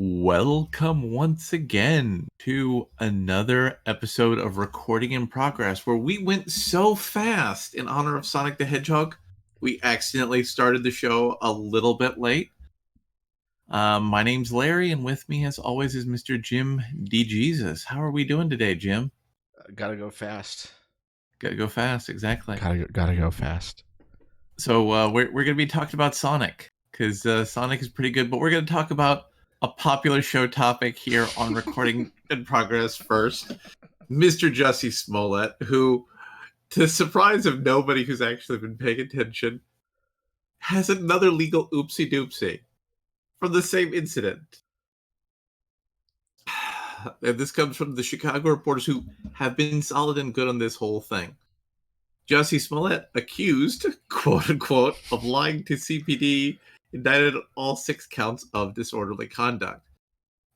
Welcome once again to another episode of Recording in Progress, where we went so fast in honor of Sonic the Hedgehog, we accidentally started the show a little bit late. My name's Larry, and with me, as always, is Mr. Jim D. Jesus. How are we doing today, Jim? Gotta go fast. Gotta go fast, exactly. Gotta go fast. So we're going to be talking about Sonic, because Sonic is pretty good, but we're going to talk about a popular show topic here on Recording in Progress first. Mr. Jussie Smollett, who, to the surprise of nobody who's actually been paying attention, has another legal oopsie-doopsie from the same incident. And this comes from the Chicago reporters who have been solid and good on this whole thing. Jussie Smollett accused, quote-unquote, of lying to CPD, indicted on all 6 counts of disorderly conduct.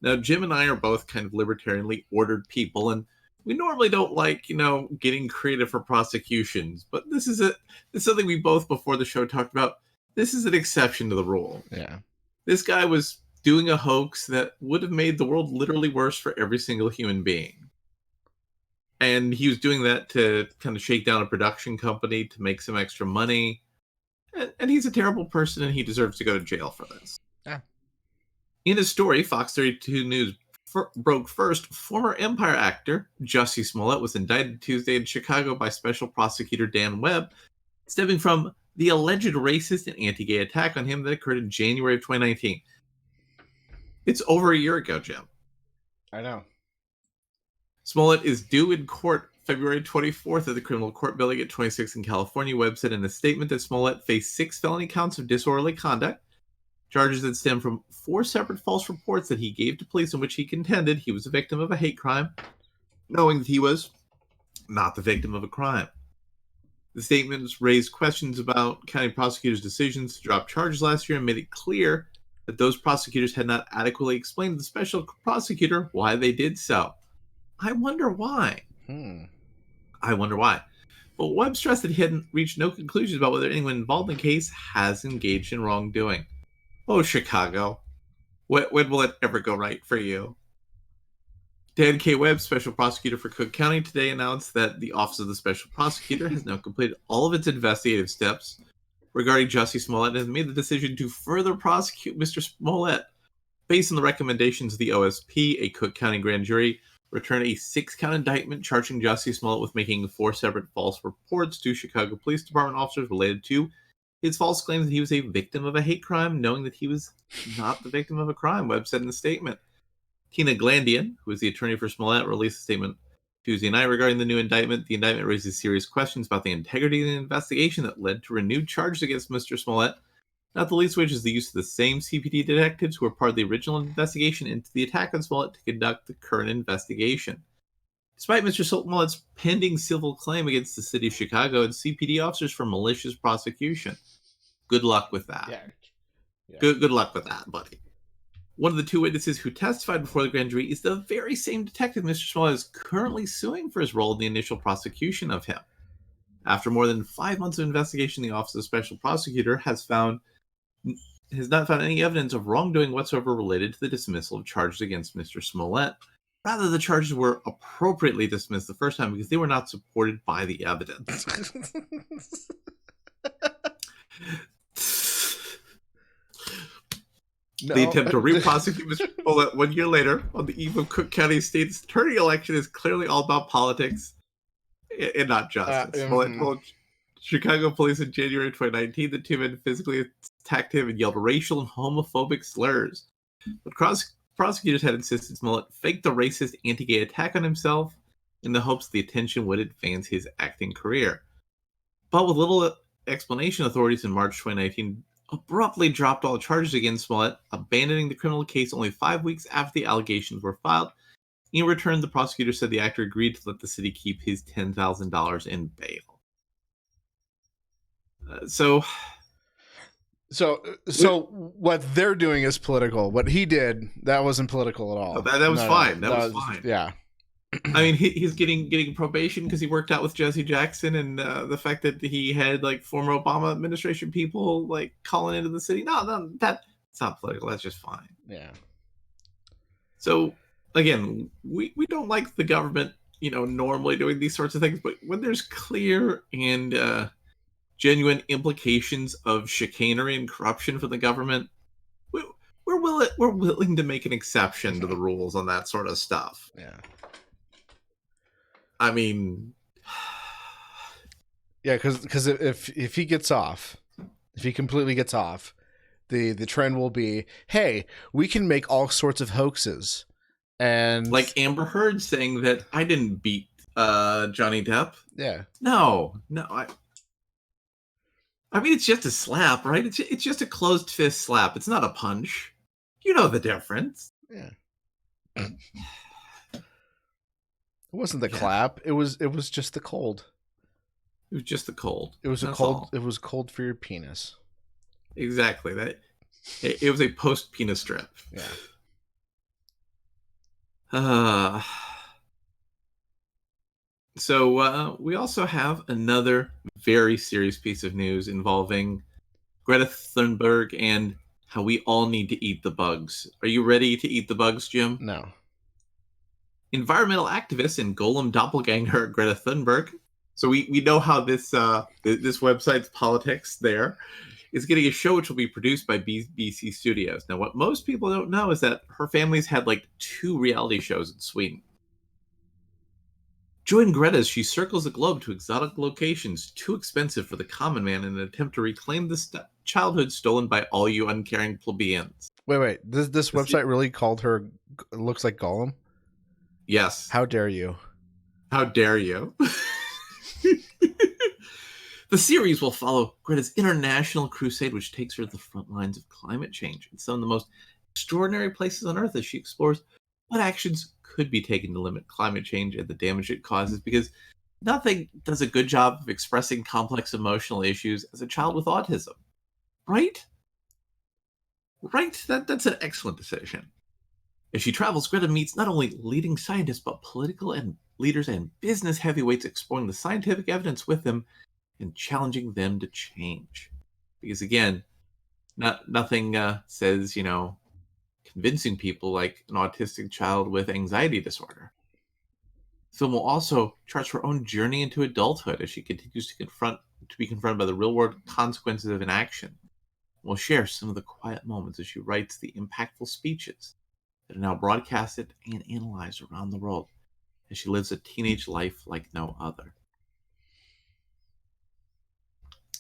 Now, Jim and I are both kind of libertarianly ordered people, and we normally don't like, getting creative for prosecutions, but this is something we both before the show talked about. This is an exception to the rule. Yeah. This guy was doing a hoax that would have made the world literally worse for every single human being. And he was doing that to kind of shake down a production company to make some extra money. And he's a terrible person, and he deserves to go to jail for this. Yeah. In his story, Fox 32 News broke first, former Empire actor Jussie Smollett was indicted Tuesday in Chicago by Special Prosecutor Dan Webb, stemming from the alleged racist and anti-gay attack on him that occurred in January of 2019. It's over a year ago, Jim. I know. Smollett is due in court February 24th at the Criminal Court Building at 26 in California. Webb said in a statement that Smollett faced 6 felony counts of disorderly conduct, charges that stem from 4 separate false reports that he gave to police in which he contended he was a victim of a hate crime, knowing that he was not the victim of a crime. The statements raised questions about county prosecutors' decisions to drop charges last year and made it clear that those prosecutors had not adequately explained to the special prosecutor why they did so. I wonder why. I wonder why. But Webb stressed that he hadn't reached no conclusions about whether anyone involved in the case has engaged in wrongdoing. Oh, Chicago. When will it ever go right for you? Dan K. Webb, special prosecutor for Cook County, today announced that the Office of the Special Prosecutor has now completed all of its investigative steps regarding Jussie Smollett and has made the decision to further prosecute Mr. Smollett based on the recommendations of the OSP. A Cook County grand jury returned a 6-count indictment charging Jussie Smollett with making 4 separate false reports to Chicago Police Department officers related to his false claims that he was a victim of a hate crime, knowing that he was not the victim of a crime, Webb said in the statement. Tina Glandian, who is the attorney for Smollett, released a statement Tuesday night regarding the new indictment. The indictment raises serious questions about the integrity of the investigation that led to renewed charges against Mr. Smollett, not the least of which is the use of the same CPD detectives who were part of the original investigation into the attack on Smollett to conduct the current investigation. Despite Mr. Smollett's pending civil claim against the city of Chicago and CPD officers for malicious prosecution. Good luck with that. Yeah. Good luck with that, buddy. One of the 2 witnesses who testified before the grand jury is the very same detective Mr. Smollett is currently suing for his role in the initial prosecution of him. After more than 5 months of investigation, the Office of the Special Prosecutor has not found any evidence of wrongdoing whatsoever related to the dismissal of charges against Mr. Smollett. Rather, the charges were appropriately dismissed the first time because they were not supported by the evidence. No. The attempt to re-prosecute Mr. Smollett 1 year later on the eve of Cook County State's attorney election is clearly all about politics and not justice. Smollett told Chicago police in January 2019 that 2 men physically attacked him and yelled racial and homophobic slurs. But prosecutors had insisted Smollett faked the racist anti-gay attack on himself in the hopes the attention would advance his acting career. But with little explanation, authorities in March 2019 abruptly dropped all charges against Smollett, abandoning the criminal case only 5 weeks after the allegations were filed. In return, the prosecutor said the actor agreed to let the city keep his $10,000 in bail. So what they're doing is political. What he did, that wasn't political at all. That was fine. That was fine. Yeah. I mean, he's getting probation because he worked out with Jesse Jackson, and the fact that he had former Obama administration people calling into the city. No, that's not political. That's just fine. Yeah. So again, we don't like the government, normally doing these sorts of things, but when there's clear and genuine implications of chicanery and corruption from the government, we, we're willing to make an exception to the rules on that sort of stuff. Yeah. I mean, Yeah, because if he gets off, if he completely gets off, the trend will be, hey, we can make all sorts of hoaxes, and like Amber Heard saying that I didn't beat Johnny Depp. yeah, No, I mean it's just a slap, right? It's just a closed fist slap. It's not a punch. You know the difference. yeah. It wasn't the Yeah. clap. It was just the cold. It was just the cold. It was That's a cold. all. It was cold for your penis. Exactly. It was a post penis strip. Yeah. So we also have another very serious piece of news involving Greta Thunberg and how we all need to eat the bugs. Are you ready to eat the bugs, Jim? No. Environmental activist and golem doppelganger Greta Thunberg. So we know how this website's politics there is getting a show which will be produced by BBC Studios. Now, what most people don't know is that her family's had like 2 reality shows in Sweden. Join Greta as she circles the globe to exotic locations too expensive for the common man in an attempt to reclaim the childhood stolen by all you uncaring plebeians. Wait. This website really called her? Looks like Gollum. Yes. How dare you? How dare you? The series will follow Greta's international crusade, which takes her to the front lines of climate change in some of the most extraordinary places on Earth as she explores what actions could be taken to limit climate change and the damage it causes, because nothing does a good job of expressing complex emotional issues as a child with autism. Right? Right? That's an excellent decision. As she travels, Greta meets not only leading scientists, but political and leaders and business heavyweights, exploring the scientific evidence with them and challenging them to change. Because again, nothing says, convincing people like an autistic child with anxiety disorder. The film will also chart her own journey into adulthood as she continues to be confronted by the real world consequences of inaction. We'll share some of the quiet moments as she writes the impactful speeches that are now broadcasted and analyzed around the world as she lives a teenage life like no other.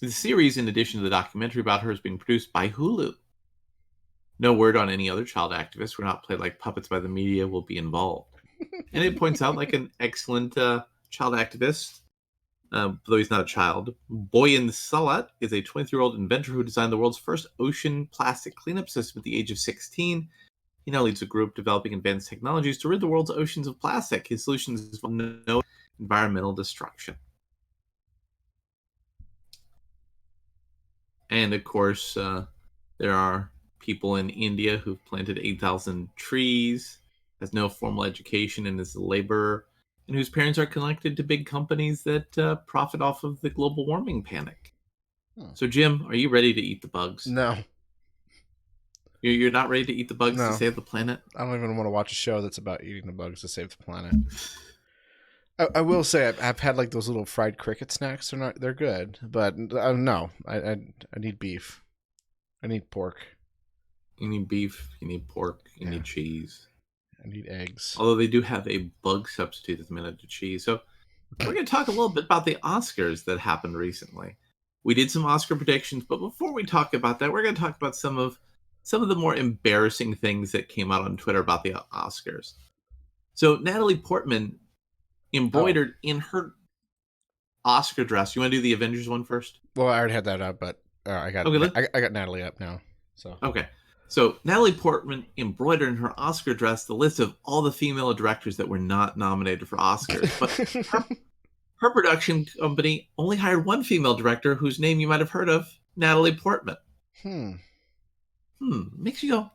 The series, in addition to the documentary about her, is being produced by Hulu. No word on any other child activists who are not played like puppets by the media will be involved. And it points out, like an excellent child activist, though he's not a child, Boyan Salat is a 23-year-old inventor who designed the world's first ocean plastic cleanup system at the age of 16. He now leads a group developing advanced technologies to rid the world's oceans of plastic. His solutions involve no environmental destruction. And of course, there are people in India who've planted 8,000 trees, has no formal education, and is a laborer, and whose parents are connected to big companies that profit off of the global warming panic. So, Jim, are you ready to eat the bugs? No. You're not ready to eat the bugs No. to save the planet? I don't even want to watch a show that's about eating the bugs to save the planet. I will say I've had like those little fried cricket snacks. They're good, but no, I need beef. I need pork. You need beef, you need pork, you need cheese. I need eggs. Although they do have a bug substitute at the minute to cheese. So we're going to talk a little bit about the Oscars that happened recently. We did some Oscar predictions, but before we talk about that, we're going to talk about some of the more embarrassing things that came out on Twitter about the Oscars. So Natalie Portman embroidered in her Oscar dress. You want to do the Avengers one first? Well, I already had that up, but I got Natalie up now. So okay. So Natalie Portman embroidered in her Oscar dress the list of all the female directors that were not nominated for Oscars. But her production company only hired one female director whose name you might have heard of, Natalie Portman. Makes you go,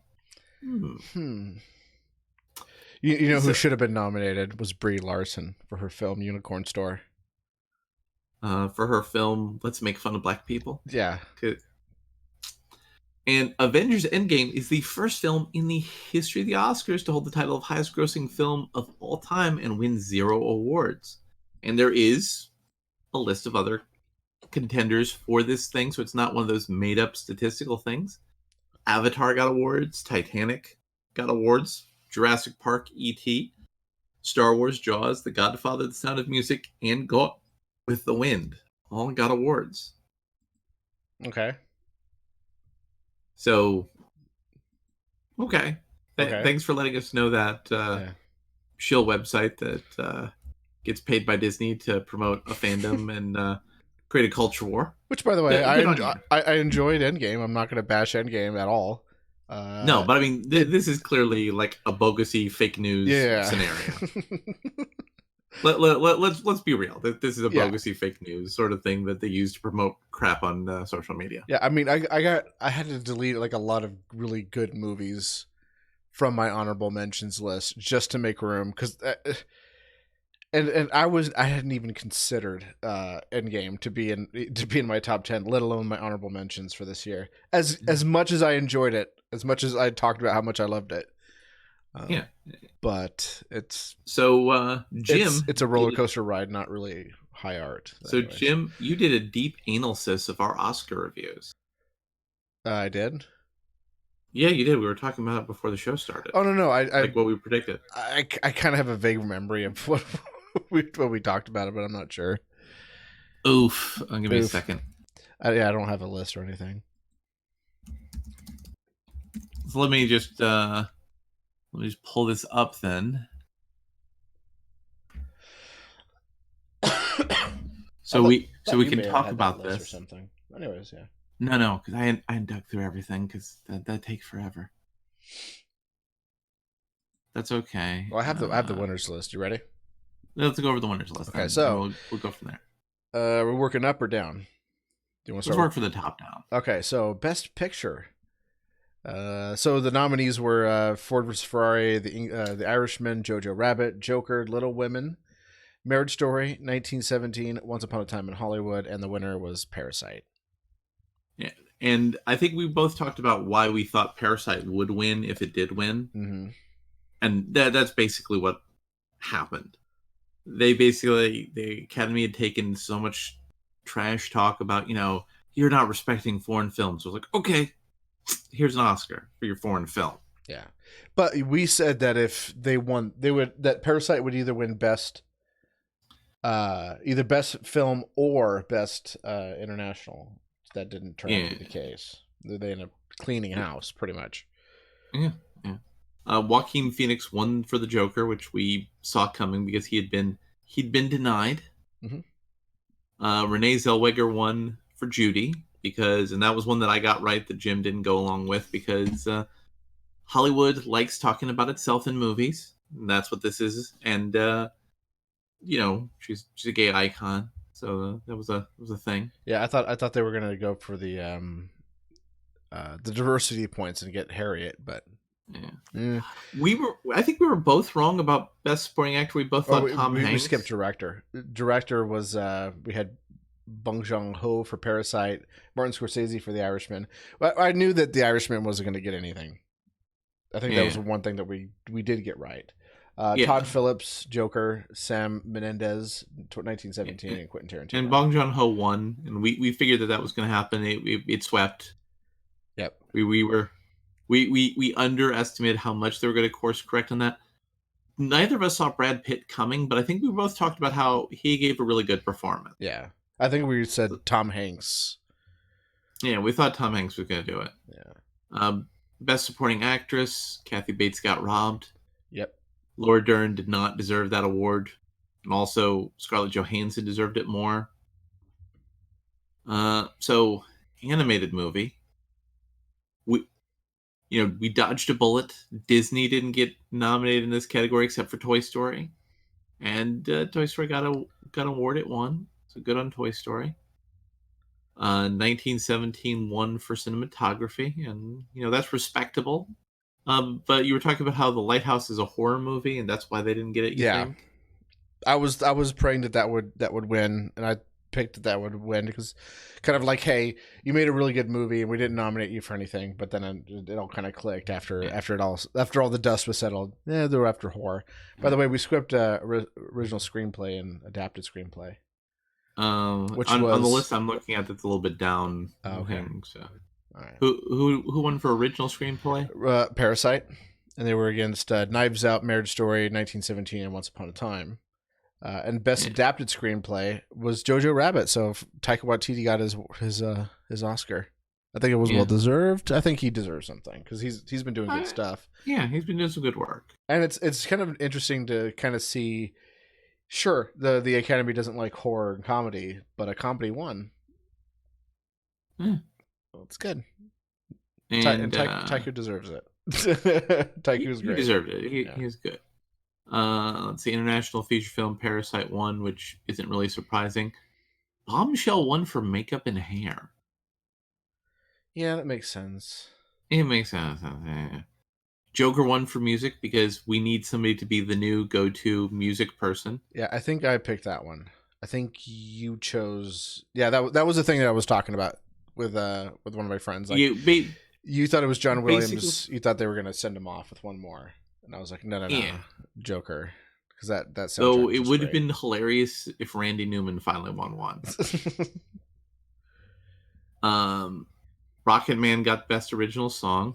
You know who should have been nominated was Brie Larson for her film Unicorn Store. For her film Let's Make Fun of Black People. Yeah. And Avengers Endgame is the first film in the history of the Oscars to hold the title of highest grossing film of all time and win 0 awards. And there is a list of other contenders for this thing, so it's not one of those made up statistical things. Avatar got awards, Titanic got awards, Jurassic Park, E.T., Star Wars, Jaws, The Godfather, The Sound of Music, and Gone with the Wind all got awards. Okay. So, okay. Okay. Thanks for letting us know that shill website that gets paid by Disney to promote a fandom and create a culture war. Which, by the way, Yeah, I enjoyed Endgame. I'm not going to bash Endgame at all. No, but I mean, this is clearly like a bogusy fake news scenario. Let's be real. This is a bogusy fake news sort of thing that they use to promote crap on social media. Yeah, I mean, I had to delete like a lot of really good movies from my honorable mentions list just to make room because, and I hadn't even considered Endgame to be in my top 10, let alone my honorable mentions for this year. As much as I enjoyed it, as much as I talked about how much I loved it. But it's Jim. It's a roller coaster ride, not really high art. So anyways. Jim, you did a deep analysis of our Oscar reviews. I did. Yeah, you did. We were talking about it before the show started. Oh no, I like what we predicted. I kind of have a vague memory of what we talked about it, but I'm not sure. Oof! Give me a second. I don't have a list or anything. So let me just pull this up then. so we can talk about this or something. Anyways, yeah. No, because I hadn't dug through everything because that takes forever. That's okay. Well, I have the winners list. You ready? Let's go over the winners list. Okay, so we'll go from there. We're working up or down? Do you want to start? Let's work for the top down. Okay, so best picture. So the nominees were Ford vs Ferrari, The Irishman, Jojo Rabbit, Joker, Little Women, Marriage Story, 1917, Once Upon a Time in Hollywood, and the winner was Parasite. Yeah, and I think we both talked about why we thought Parasite would win if it did win, and that's basically what happened. The Academy had taken so much trash talk about, you're not respecting foreign films. I was like, okay, here's an Oscar for your foreign film. Yeah, but we said that if they won, that Parasite would either win best film or best international. That didn't turn out to be the case. They ended up cleaning house pretty much. Yeah. Joaquin Phoenix won for the Joker, which we saw coming because he'd been denied. Renee Zellweger won for Judy and that was one that I got right that Jim didn't go along with because Hollywood likes talking about itself in movies. And that's what this is, and she's a gay icon, so that was a thing. Yeah, I thought they were gonna go for the diversity points and get Harriet, but. Yeah. I think we were both wrong about best supporting actor. We both thought Tom Hanks. We skipped director. Director was we had Bong Joon-ho for Parasite, Martin Scorsese for The Irishman. I knew that The Irishman wasn't going to get anything. I think that was one thing that we did get right. Todd Phillips, Joker, Sam Menendez, 1917, and Quentin Tarantino. And Bong Joon-ho won, and we figured that was going to happen. It swept. Yep. We underestimated how much they were going to course correct on that. Neither of us saw Brad Pitt coming, but I think we both talked about how he gave a really good performance. Yeah. I think we said Tom Hanks. Yeah, we thought Tom Hanks was going to do it. Yeah. Best supporting actress, Kathy Bates got robbed. Yep. Laura Dern did not deserve that award. And also, Scarlett Johansson deserved it more. So, animated movie. We dodged a bullet. Disney didn't get nominated in this category except for Toy Story. And Toy Story got an award it won. So good on Toy Story. 1917 won for cinematography, and that's respectable. But you were talking about how The Lighthouse is a horror movie, and that's why they didn't get it. You think? I was praying that would win, and picked that would win because kind of like, hey, you made a really good movie and we didn't nominate you for anything, but then it all kind of clicked after all the dust was settled. Yeah, they were after horror. By the way, we skipped original screenplay and adapted screenplay, which On the was list I'm looking at, that's a little bit down. okay. So All right. who won for original screenplay? Parasite, and they were against Knives Out, Marriage Story, 1917, and Once Upon a Time. And best adapted screenplay was Jojo Rabbit. So Taika Waititi got his Oscar. I think it was well deserved. I think he deserves something because he's been doing good stuff. Yeah, he's been doing some good work. And it's kind of interesting to kind of see. Sure, the Academy doesn't like horror and comedy, but a comedy won. Well, it's good. And Taika deserves it. Taika's great. He deserved it. He was good. Let's see, international feature film Parasite won, which isn't really surprising. Bombshell won for makeup and hair. Yeah, that makes sense. It makes sense. Yeah. Joker won for music because we need somebody to be the new go-to music person. Yeah, I think I picked that one. I think you chose. Yeah, that was the thing that I was talking about with one of my friends. Like, you thought it was John Williams. You thought they were going to send him off with one more, and I was like, no, Joker, because that. So it would have been hilarious if Randy Newman finally won one. Rocket Man got best original song,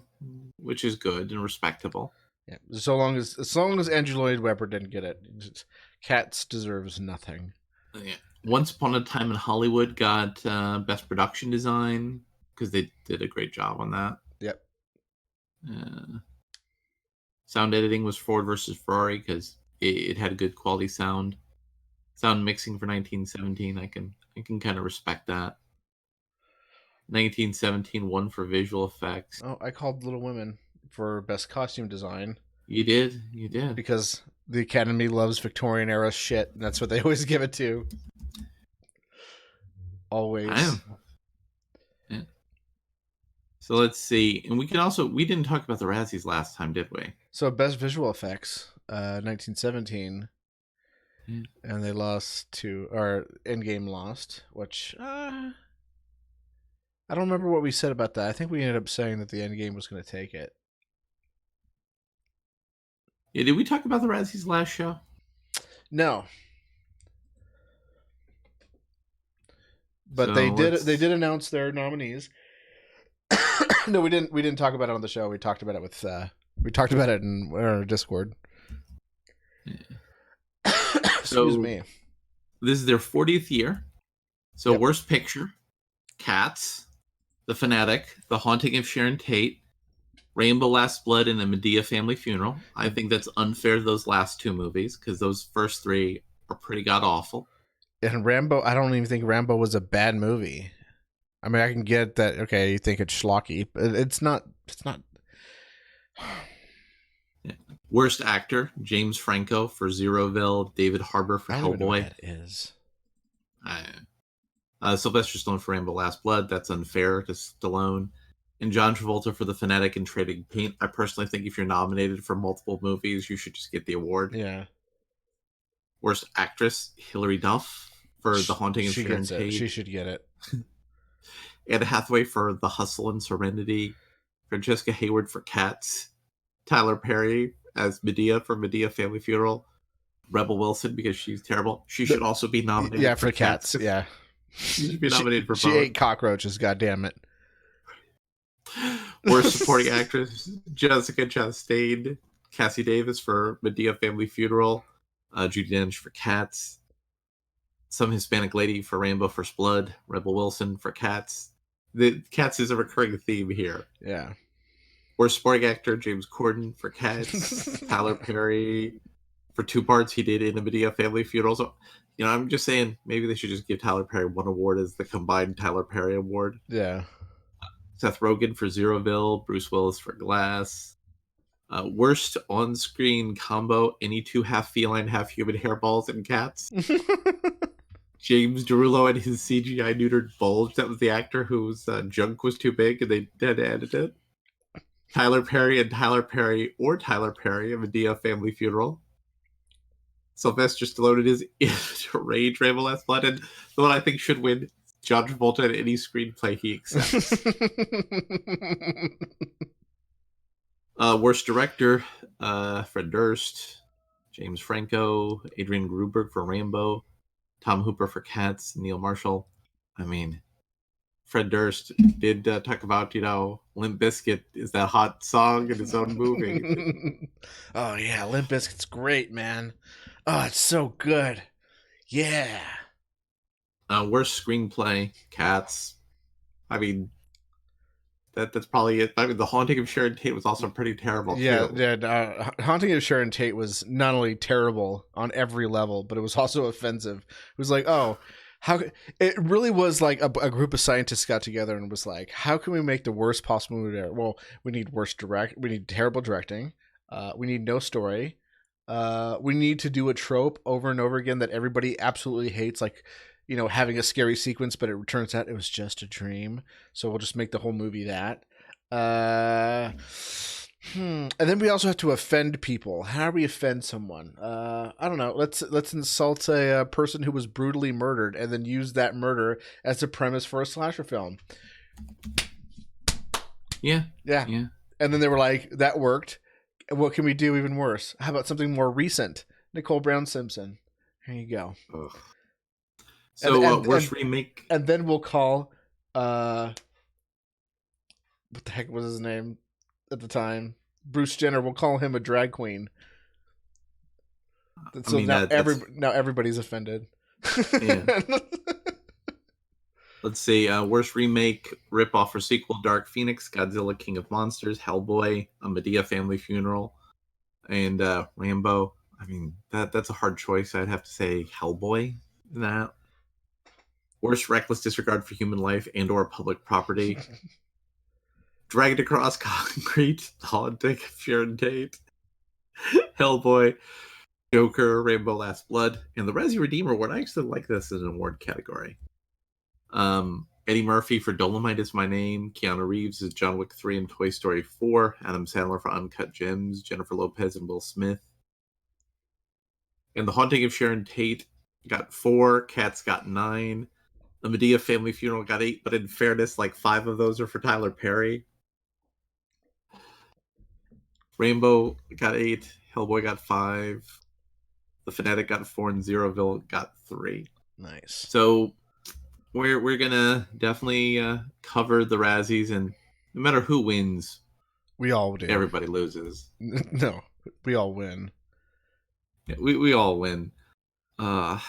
which is good and respectable. Yeah, as long as Andrew Lloyd Webber didn't get it, Cats deserves nothing. Yeah. Once Upon a Time in Hollywood got best production design because they did a great job on that. Yep. Sound editing was Ford versus Ferrari because it had a good quality sound. Sound mixing for 1917, I can kind of respect that. 1917 won for visual effects. Oh, I called Little Women for best costume design. You did. Because the Academy loves Victorian era shit, and that's what they always give it to. Always. Yeah. So let's see. And we didn't talk about the Razzies last time, did we? So best visual effects, 1917. Yeah. And they lost to, or Endgame lost, which I don't remember what we said about that. I think we ended up saying that the Endgame was going to take it. Yeah, did we talk about the Razzies last show? No. But they did announce their nominees. No, we didn't talk about it on the show. We talked about it in our Discord. Yeah. Excuse me. This is their 40th year. So yep. Worst picture, Cats, The Fanatic, The Haunting of Sharon Tate, Rainbow Last Blood, and The Medea Family Funeral. I think that's unfair to those last two movies because those first three are pretty god-awful. And Rambo, I don't even think Rambo was a bad movie. I mean, I can get that, okay, you think it's schlocky, but it's not. Yeah. Worst actor, James Franco for Zeroville, David Harbour for Hellboy. I don't know what that is. Sylvester Stallone for Rainbow Last Blood. That's unfair to Stallone. And John Travolta for The Fanatic and Trading Paint. I personally think if you're nominated for multiple movies, you should just get the award. Yeah. Worst actress, Hilary Duff for The Haunting of Sharon Tate. She should get it. Anne Hathaway for The Hustle and Serenity. Francesca Hayward for Cats. Tyler Perry as Medea for Medea Family Funeral. Rebel Wilson because she's terrible. She should also be nominated. Yeah, for Cats. Yeah. She should be nominated for both. She ate cockroaches, goddammit. Worst supporting actress, Jessica Chastain. Cassie Davis for Medea Family Funeral. Judi Dench for Cats. Some Hispanic lady for Rainbow First Blood. Rebel Wilson for Cats. The Cats is a recurring theme here. Yeah. Worst supporting actor, James Corden for Cats. Tyler Perry for two parts he did in a Medea Family Funeral. So, I'm just saying maybe they should just give Tyler Perry one award as the combined Tyler Perry award. Yeah. Seth Rogen for Zeroville. Bruce Willis for Glass. Worst on-screen combo, any two half feline, half human hairballs and Cats. James Derulo and his CGI neutered bulge. That was the actor whose junk was too big and they had to edit it. Tyler Perry and Tyler Perry or Tyler Perry, a Medea Family Funeral. Sylvester Stallone is Rage Rainbow Last Blood, and the one I think should win John Travolta in any screenplay he accepts. Worst director, Fred Durst, James Franco, Adrian Gruberg for Rambo, Tom Hooper for Cats, Neil Marshall. I mean, Fred Durst did talk about, Limp Bizkit is that hot song in his own movie. Oh, yeah, Limp Bizkit's great, man. Oh, it's so good. Yeah. Worst screenplay, Cats. I mean, that's probably it. I mean, The Haunting of Sharon Tate was also pretty terrible, Yeah, too. yeah. Haunting of Sharon Tate was not only terrible on every level, but it was also offensive. It was like, oh, how? It really was like a group of scientists got together and was like, how can we make the worst possible movie ever? Well, we need we need terrible directing. We need no story. We need to do a trope over and over again that everybody absolutely hates, like, having a scary sequence, but it turns out it was just a dream. So we'll just make the whole movie that. And then we also have to offend people. How do we offend someone? I don't know. Let's insult a person who was brutally murdered and then use that murder as a premise for a slasher film. Yeah. And then they were like, that worked. What can we do even worse? How about something more recent? Nicole Brown Simpson. Here you go. Ugh. So, worst remake. And then we'll call, what the heck was his name at the time? Bruce Jenner. We'll call him a drag queen. So now everybody's offended. Yeah. Let's see. Worst remake, ripoff or sequel: Dark Phoenix, Godzilla King of Monsters, Hellboy, A Medea Family Funeral, and Rambo. I mean, that's a hard choice. I'd have to say Hellboy in that. Worst reckless disregard for human life and or public property. Dragged Across Concrete, The Haunting of Sharon Tate, Hellboy, Joker, Rainbow Last Blood, and the Razzie Redeemer Award. I actually like this as an award category. Eddie Murphy for Dolomite Is My Name, Keanu Reeves as John Wick 3 and Toy Story 4, Adam Sandler for Uncut Gems, Jennifer Lopez and Will Smith. And The Haunting of Sharon Tate got 4, Cats got 9, The Medea Family Funeral got 8, but in fairness, like 5 of those are for Tyler Perry. Rainbow got 8, Hellboy got 5, The Fanatic got 4, and Zeroville got 3. Nice. So we're gonna definitely cover the Razzies, and no matter who wins, we all do. Everybody loses. No, we all win. Yeah, we all win. So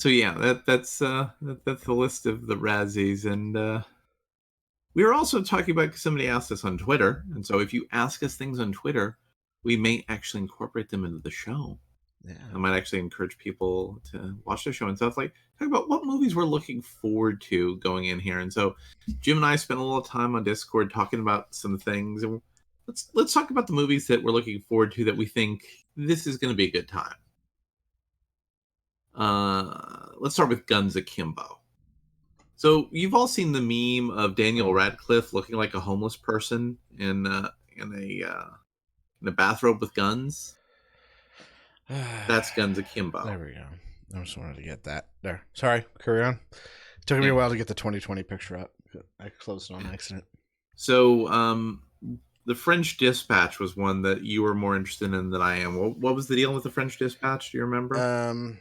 yeah, that's the list of the Razzies, and we were also talking about, somebody asked us on Twitter, and so if you ask us things on Twitter, we may actually incorporate them into the show. Yeah. I might actually encourage people to watch the show and stuff, like talk about what movies we're looking forward to going in here. And so Jim and I spent a little time on Discord talking about some things, and let's talk about the movies that we're looking forward to that we think this is going to be a good time. Let's start with Guns Akimbo. So you've all seen the meme of Daniel Radcliffe looking like a homeless person in a bathrobe with guns. That's Guns Akimbo. There we go. I just wanted to get that there. Sorry, carry on. It took me a while to get the 2020 picture up. I closed it on accident. So, the French Dispatch was one that you were more interested in than I am. What was the deal with the French Dispatch? Do you remember?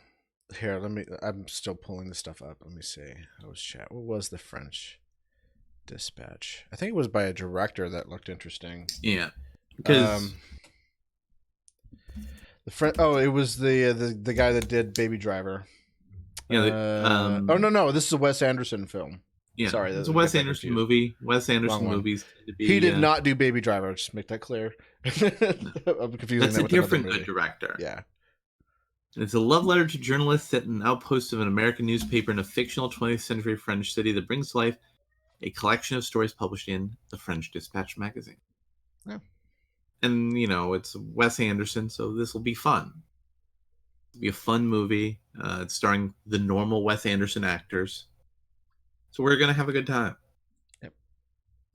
Here, I'm still pulling the stuff up. Let me see. What was the French Dispatch? I think it was by a director that looked interesting. Yeah, because it was the guy that did Baby Driver. Yeah. No, this is a Wes Anderson film. Yeah, sorry, it's a Wes Anderson movie. Wes Anderson movies tend to be. He did not do Baby Driver. I'll just make that clear. I'm confusing. That's a different good director. Yeah. It's a love letter to journalists at an outpost of an American newspaper in a fictional 20th century French city that brings to life a collection of stories published in the French Dispatch magazine. Yeah. And, it's Wes Anderson, so this will be fun. It'll be a fun movie. It's starring the normal Wes Anderson actors. So we're going to have a good time. Yep.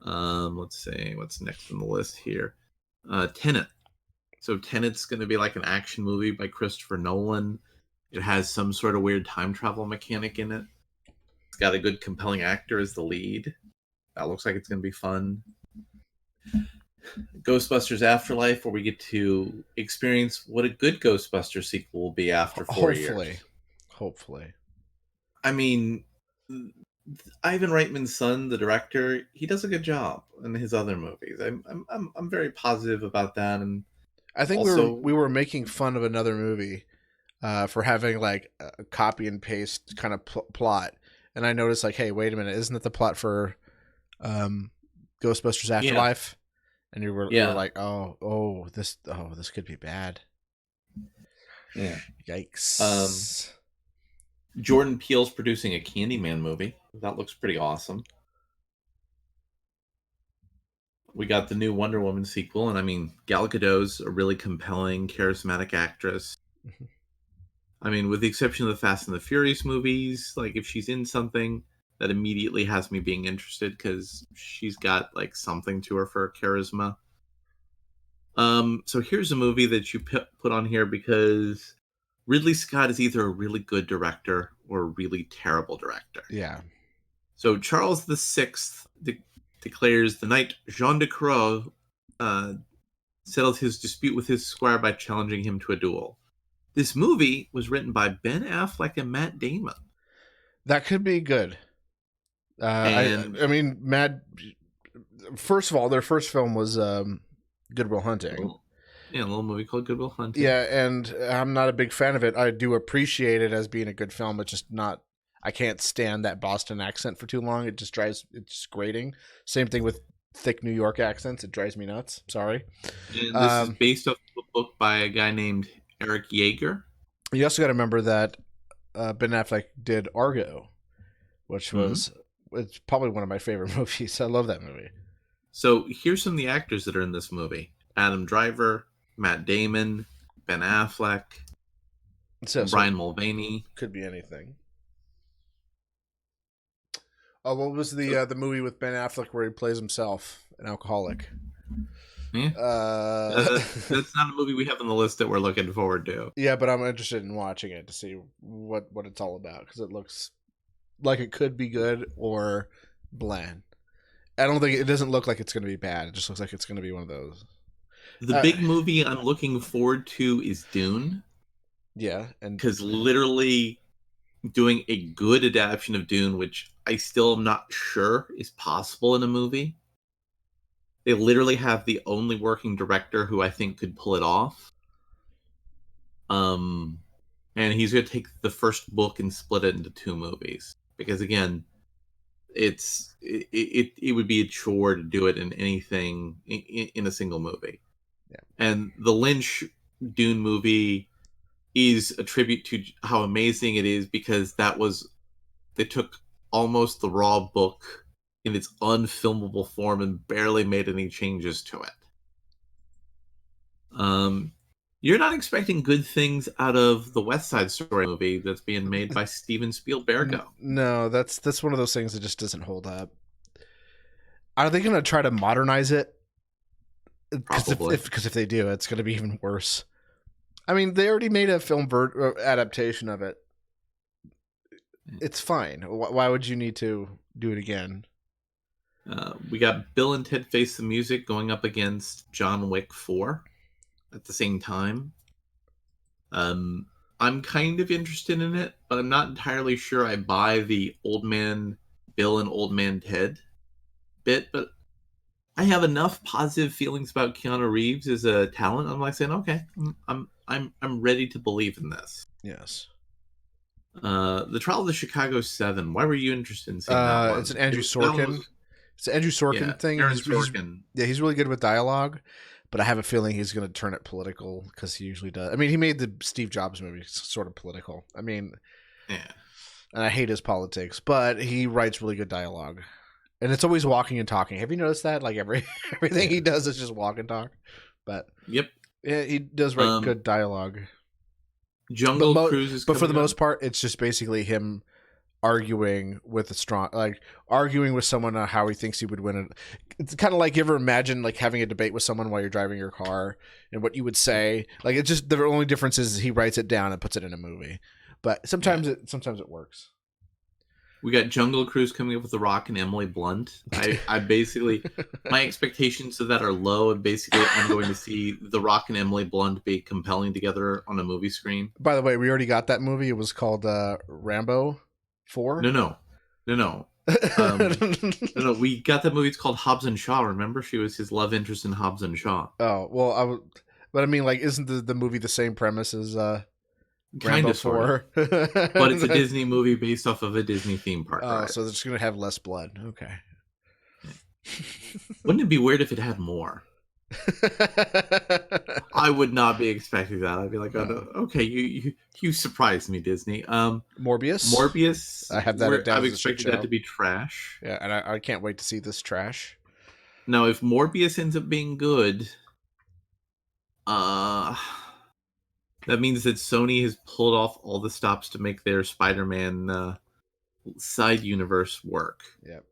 Let's see. What's next on the list here? Tenet. So Tenet's going to be like an action movie by Christopher Nolan. It has some sort of weird time travel mechanic in it. It's got a good, compelling actor as the lead. That looks like it's going to be fun. Ghostbusters Afterlife, where we get to experience what a good Ghostbusters sequel will be after 4 years. Hopefully. I mean, Ivan Reitman's son, the director, he does a good job in his other movies. I'm very positive about that, and I think also we were making fun of another movie for having like a copy and paste kind of plot, and I noticed like, hey, wait a minute, isn't that the plot for Ghostbusters Afterlife? And you were like, this could be bad. Yeah. Yikes. Jordan Peele's producing a Candyman movie. That looks pretty awesome. We got the new Wonder Woman sequel, and I mean, Gal Gadot's a really compelling, charismatic actress. Mm-hmm. I mean, with the exception of the Fast and the Furious movies, like if she's in something, that immediately has me being interested because she's got like something to her for charisma. So here's a movie that you put on here because Ridley Scott is either a really good director or a really terrible director. Yeah. So Charles VI declares the night Jean de Croix settled his dispute with his squire by challenging him to a duel. This movie was written by Ben Affleck and Matt Damon. That could be good. I mean, first of all, their first film was Good Will Hunting. Yeah, a little movie called Good Will Hunting. Yeah, and I'm not a big fan of it. I do appreciate it as being a good film, but just not. I can't stand that Boston accent for too long. It's just grating. Same thing with thick New York accents. It drives me nuts. Sorry. And this is based off a book by a guy named Eric Yeager. You also got to remember that Ben Affleck did Argo, which was it's probably one of my favorite movies. I love that movie. So here's some of the actors that are in this movie: Adam Driver, Matt Damon, Ben Affleck, Brian Mulvaney. Could be anything. Oh, what was the movie with Ben Affleck where he plays himself, an alcoholic? Yeah. That's not a movie we have on the list that we're looking forward to. Yeah, but I'm interested in watching it to see what it's all about because it looks like it could be good or bland. I don't think it doesn't look like it's going to be bad. It just looks like it's going to be one of those. The big movie I'm looking forward to is Dune. Yeah, and because literally doing a good adaptation of Dune, which I still am not sure is possible in a movie. They literally have the only working director who I think could pull it off. And he's going to take the first book and split it into 2 movies because again, it would be a chore to do it in anything in a single movie. Yeah. And the Lynch Dune movie is a tribute to how amazing it is because they took almost the raw book in its unfilmable form and barely made any changes to it. You're not expecting good things out of the West Side Story movie that's being made by Steven Spielberg. No, that's one of those things that just doesn't hold up. Are they going to try to modernize it? Probably. Because if they do, it's going to be even worse. I mean, they already made a film adaptation of it. It's fine. Why would you need to do it again? We got Bill and Ted Face the Music going up against John Wick 4 at the same time. I'm kind of interested in it, but I'm not entirely sure I buy the Old Man Bill and Old Man Ted bit, but I have enough positive feelings about Keanu Reeves as a talent. I'm like saying, okay, I'm ready to believe in this. Yes. The Trial of the Chicago 7. Why were you interested in seeing that one? It's an Andrew Sorkin. It's an Andrew Sorkin thing. Sorkin. He's really good with dialogue, but I have a feeling he's going to turn it political because he usually does. I mean, he made the Steve Jobs movie sort of political. I mean, yeah. And I hate his politics, but he writes really good dialogue. And it's always walking and talking. Have you noticed that? Like everything he does is just walk and talk. But yep, yeah, he does write good dialogue. Jungle Cruise is but for the most part, it's just basically him arguing with arguing with someone on how he thinks he would win it. It's kind of like, you ever imagine like having a debate with someone while you're driving your car and what you would say. Like, it's just, the only difference is he writes it down and puts it in a movie. But sometimes it works. We got Jungle Cruise coming up with The Rock and Emily Blunt. I basically, my expectations of that are low, and basically I'm going to see The Rock and Emily Blunt be compelling together on a movie screen. By the way, we already got that movie. It was called Rambo 4. No. No, we got that movie. It's called Hobbs and Shaw. Remember, she was his love interest in Hobbs and Shaw. Oh, well, but I mean, like, isn't the movie the same premise as Kind of, sort of. But it's a Disney movie based off of a Disney theme park. Oh, so they're just going to have less blood. Okay. Wouldn't it be weird if it had more? I would not be expecting that. I'd be like, oh, okay, you surprised me, Disney. Morbius. I have that down. I'm expecting that to be trash. Yeah, and I can't wait to see this trash. Now, if Morbius ends up being good, that means that Sony has pulled off all the stops to make their Spider-Man side universe work. Yep.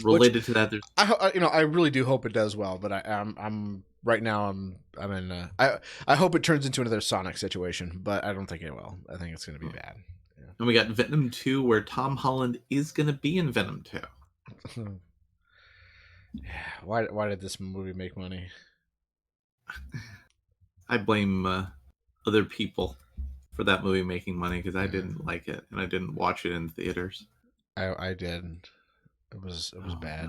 Related to that, there's I really do hope it does well, but I'm right now I'm in I hope it turns into another Sonic situation, but I don't think it will. I think it's going to be bad. Yeah. And we got Venom 2, where Tom Holland is going to be in Venom 2. Yeah. Why did this movie make money? I blame other people for that movie making money, because I didn't like it and I didn't watch it in theaters. I did. It was bad.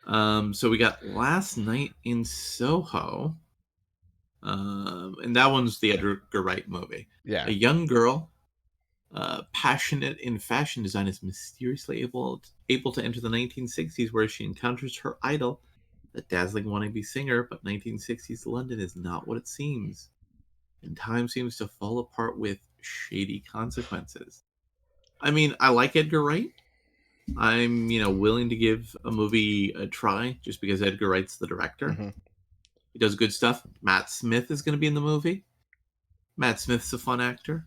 No. So we got Last Night in Soho, and that one's the Edgar Wright movie. Yeah, a young girl, passionate in fashion design, is mysteriously able to enter the 1960s, where she encounters her idol, a dazzling wannabe singer. But 1960s London is not what it seems, and time seems to fall apart with shady consequences. I mean, I like Edgar Wright. I'm, willing to give a movie a try just because Edgar Wright's the director. Mm-hmm. He does good stuff. Matt Smith is going to be in the movie. Matt Smith's a fun actor.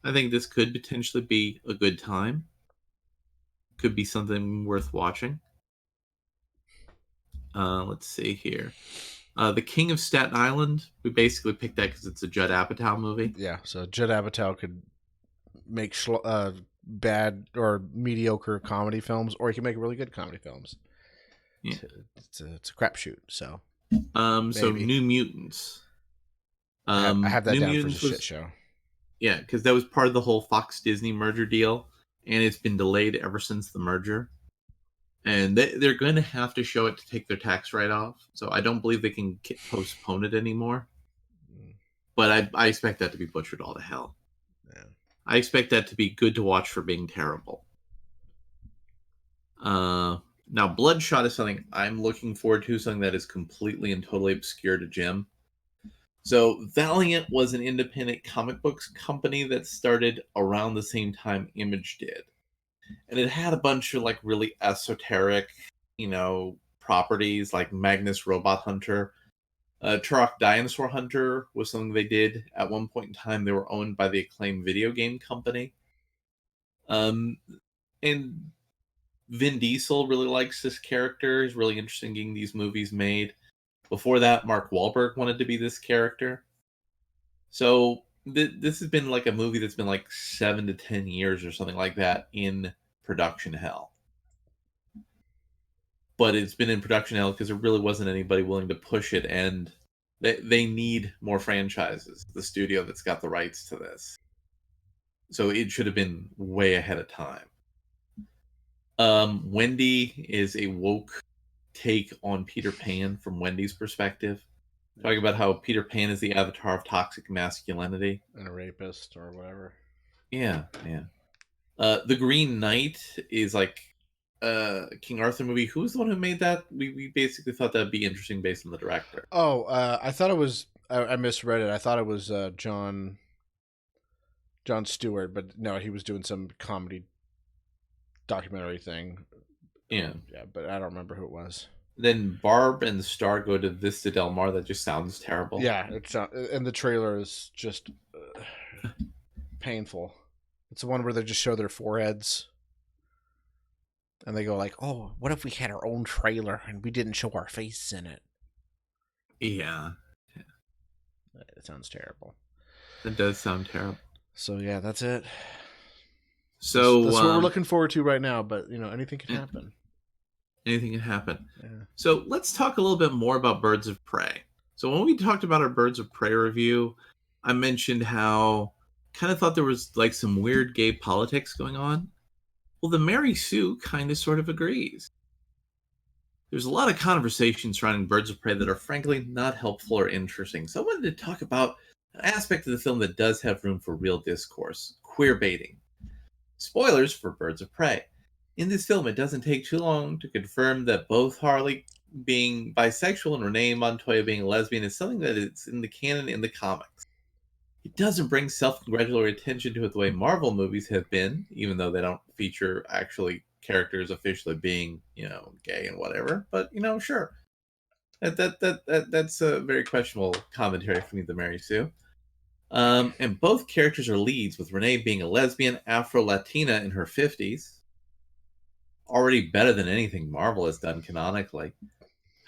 I think this could potentially be a good time. Could be something worth watching. Let's see here. The King of Staten Island. We basically picked that because it's a Judd Apatow movie. Yeah, so Judd Apatow could make bad or mediocre comedy films, or he can make really good comedy films. Yeah. It's a crapshoot. So, so New Mutants. I have that New down Mutants for a shit show. Yeah, because that was part of the whole Fox Disney merger deal, and it's been delayed ever since the merger. And they're going to have to show it to take their tax write-off. So I don't believe they can postpone it anymore. But I expect that to be butchered all to hell. Yeah. I expect that to be good to watch for being terrible. Now, Bloodshot is something I'm looking forward to, something that is completely and totally obscure to Jim. So Valiant was an independent comic books company that started around the same time Image did. And it had a bunch of like really esoteric, properties like Magnus Robot Hunter. Turok Dinosaur Hunter was something they did at one point in time. They were owned by the acclaimed video game company. And Vin Diesel really likes this character. He's really interested in getting these movies made. Before that, Mark Wahlberg wanted to be this character. So this has been like a movie that's been like 7 to 10 years or something like that in production hell. But it's been in production hell because there really wasn't anybody willing to push it, and they need more franchises, the studio that's got the rights to this. So it should have been way ahead of time. Wendy is a woke take on Peter Pan from Wendy's perspective. Talking about how Peter Pan is the avatar of toxic masculinity. And a rapist or whatever. Yeah. The Green Knight is like King Arthur movie. Who was the one who made that? We basically thought that'd be interesting based on the director. Oh, I thought it was. I misread it. I thought it was John Stewart, but no, he was doing some comedy documentary thing. Yeah, but I don't remember who it was. Then Barb and Star go to Vista Del Mar. That just sounds terrible. Yeah, and the trailer is just painful. It's the one where they just show their foreheads. And they go like, oh, what if we had our own trailer and we didn't show our face in it? Yeah. It sounds terrible. That does sound terrible. So yeah, that's it. So that's what we're looking forward to right now. But anything can happen. Anything can happen. Yeah. So let's talk a little bit more about Birds of Prey. So when we talked about our Birds of Prey review, I mentioned how kind of thought there was like some weird gay politics going on. Well, the Mary Sue kind of sort of agrees. There's a lot of conversation surrounding Birds of Prey that are frankly not helpful or interesting. So I wanted to talk about an aspect of the film that does have room for real discourse: queer baiting. Spoilers for Birds of Prey. In this film, it doesn't take too long to confirm that both Harley being bisexual and Renee Montoya being a lesbian is something that is in the canon in the comics. It doesn't bring self-congratulatory attention to it the way Marvel movies have been, even though they don't feature actually characters officially being, gay and whatever. But sure, that's a very questionable commentary from the Mary Sue. And both characters are leads, with Renee being a lesbian Afro-Latina in her 50s. Already better than anything Marvel has done canonically.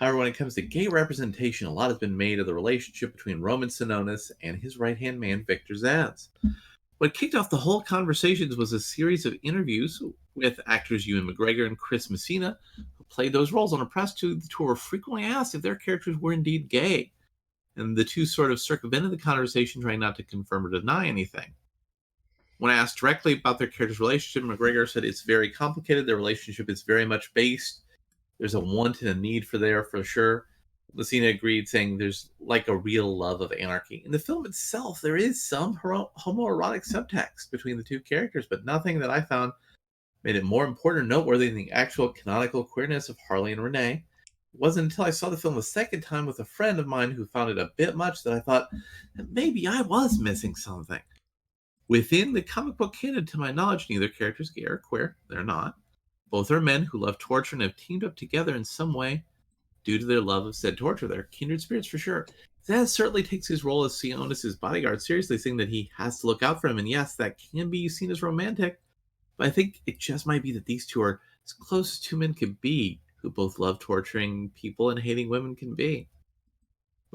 However, when it comes to gay representation, a lot has been made of the relationship between Roman Sinonis and his right-hand man, Victor Zsasz. What kicked off the whole conversations was a series of interviews with actors Ewan McGregor and Chris Messina, who played those roles on a press tour, were frequently asked if their characters were indeed gay. And the two sort of circumvented the conversation, trying not to confirm or deny anything. When asked directly about their characters' relationship, McGregor said it's very complicated. Their relationship is very much based. There's a want and a need for sure. Messina agreed, saying there's like a real love of anarchy. In the film itself, there is some homoerotic subtext between the two characters, but nothing that I found made it more important or noteworthy than the actual canonical queerness of Harley and Renee. It wasn't until I saw the film the second time with a friend of mine who found it a bit much that I thought that maybe I was missing something. Within the comic book canon, to my knowledge, neither character is gay or queer. They're not. Both are men who love torture and have teamed up together in some way due to their love of said torture. They're kindred spirits for sure. Zsasz certainly takes his role as Sionis' bodyguard seriously, saying that he has to look out for him. And yes, that can be seen as romantic, but I think it just might be that these two are as close as two men can be, who both love torturing people and hating women can be.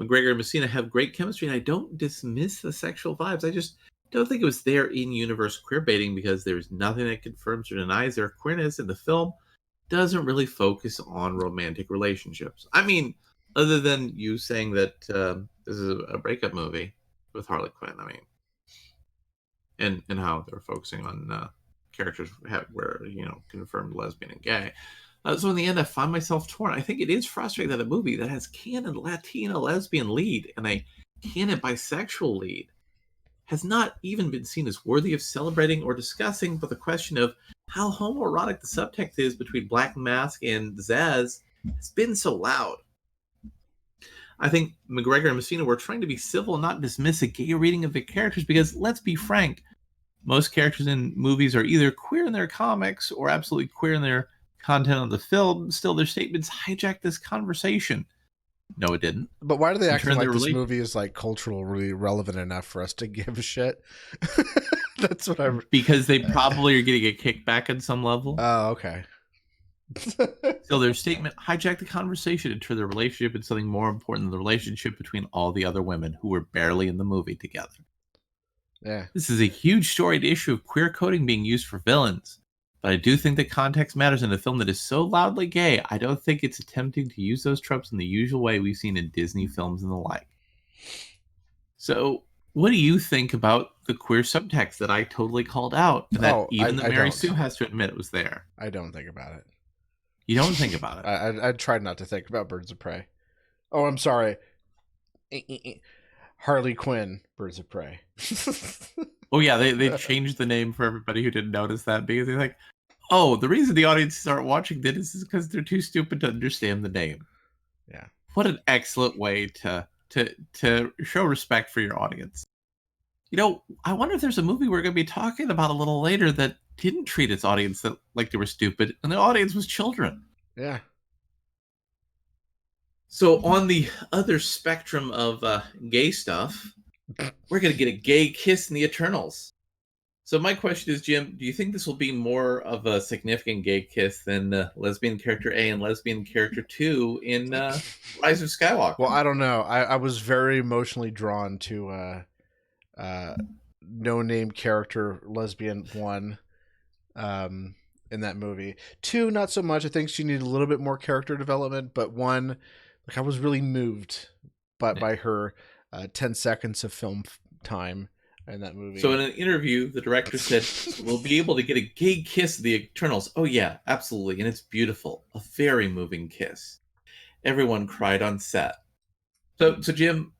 McGregor and Messina have great chemistry, and I don't dismiss the sexual vibes. I just don't think it was there in-universe queer baiting, because there's nothing that confirms or denies their queerness, and the film doesn't really focus on romantic relationships. I mean, other than you saying that this is a breakup movie with Harley Quinn, I mean, and how they're focusing on characters were confirmed lesbian and gay. So in the end, I find myself torn. I think it is frustrating that a movie that has canon Latina lesbian lead and a canon bisexual lead has not even been seen as worthy of celebrating or discussing, but the question of how homoerotic the subtext is between Black Mask and Zsasz has been so loud. I think McGregor and Messina were trying to be civil and not dismiss a gay reading of the characters, because let's be frank, most characters in movies are either queer in their comics or absolutely queer in their content on the film. Still, their statements hijacked this conversation. No, it didn't. But why do they act like this movie is like culturally relevant enough for us to give a shit? That's what I'm. Because they probably are getting a kickback on some level. Oh, okay. So their statement hijacked the conversation and turned the relationship into something more important than the relationship between all the other women who were barely in the movie together. Yeah. This is a huge storied issue of queer coding being used for villains. But I do think that context matters in a film that is so loudly gay. I don't think it's attempting to use those tropes in the usual way we've seen in Disney films and the like. So, what do you think about the queer subtext that I totally called out? And that even the Mary Sue has to admit it was there. I don't think about it. You don't think about it? I tried not to think about Birds of Prey. Oh, I'm sorry. Harley Quinn, Birds of Prey. Oh, yeah, they changed the name for everybody who didn't notice that, because they're like, oh, the reason the audience aren't watching this is because they're too stupid to understand the name. Yeah. What an excellent way to show respect for your audience. I wonder if there's a movie we're going to be talking about a little later that didn't treat its audience like they were stupid, and the audience was children. Yeah. So on the other spectrum of gay stuff, we're going to get a gay kiss in the Eternals. So my question is, Jim, do you think this will be more of a significant gay kiss than lesbian character A and lesbian character 2 in Rise of Well, Skywalker? I don't know. I was very emotionally drawn to no name character lesbian 1 in that movie. 2, not so much. I think she needed a little bit more character development, but 1, like I was really moved by her 10 seconds of film time in that So movie. in an interview, the director said, "We'll be able to get a gay kiss of the Eternals." Oh yeah, absolutely, and it's beautiful, a very moving kiss. Everyone cried on set. So Jim,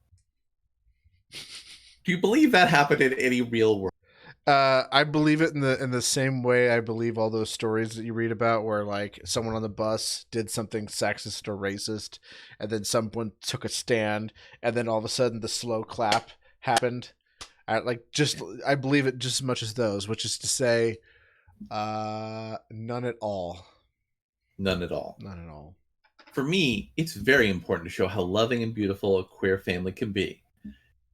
do you believe that happened in any real world? I believe it in the same way I believe all those stories that you read about, where like someone on the bus did something sexist or racist, and then someone took a stand, and then all of a sudden the slow clap happened. I believe it just as much as those, which is to say, none at all. None at all. None at all. For me, it's very important to show how loving and beautiful a queer family can be.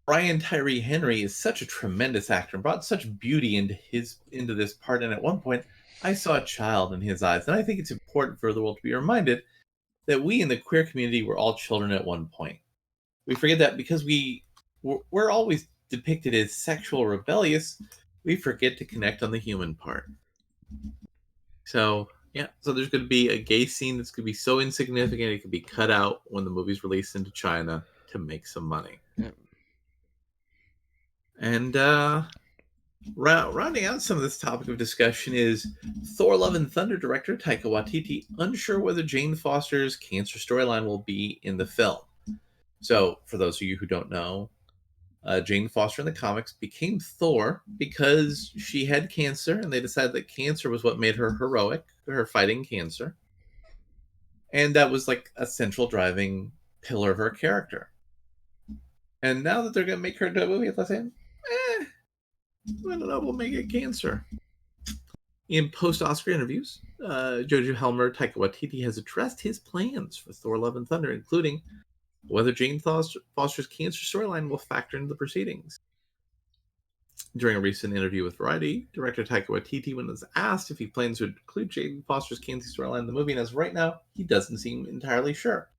Brian Tyree Henry is such a tremendous actor and brought such beauty into this part. And at one point, I saw a child in his eyes, and I think it's important for the world to be reminded that we in the queer community were all children at one point. We forget that because we're always depicted as sexual rebellious, we forget to connect on the human part. So yeah, so there's going to be a gay scene that's going to be so insignificant it could be cut out when the movie's released into China to make some money. Yeah. And rounding out some of this topic of discussion is Thor: Love and Thunder director Taika Waititi unsure whether Jane Foster's cancer storyline will be in the film. So, for those of you who don't know, Jane Foster in the comics became Thor because she had cancer, and they decided that cancer was what made her heroic, her fighting cancer. And that was like a central driving pillar of her character. And now that they're going to make her into a movie, they're saying, I don't know, we'll make it cancer. In post-Oscar interviews, Jojo Helmer, Taika Waititi has addressed his plans for Thor: Love and Thunder, including whether Jane Foster's cancer storyline will factor into the proceedings. During a recent interview with Variety, director Taika Waititi, when was asked if he plans to include Jane Foster's cancer storyline in the movie, and as of right now, he doesn't seem entirely sure.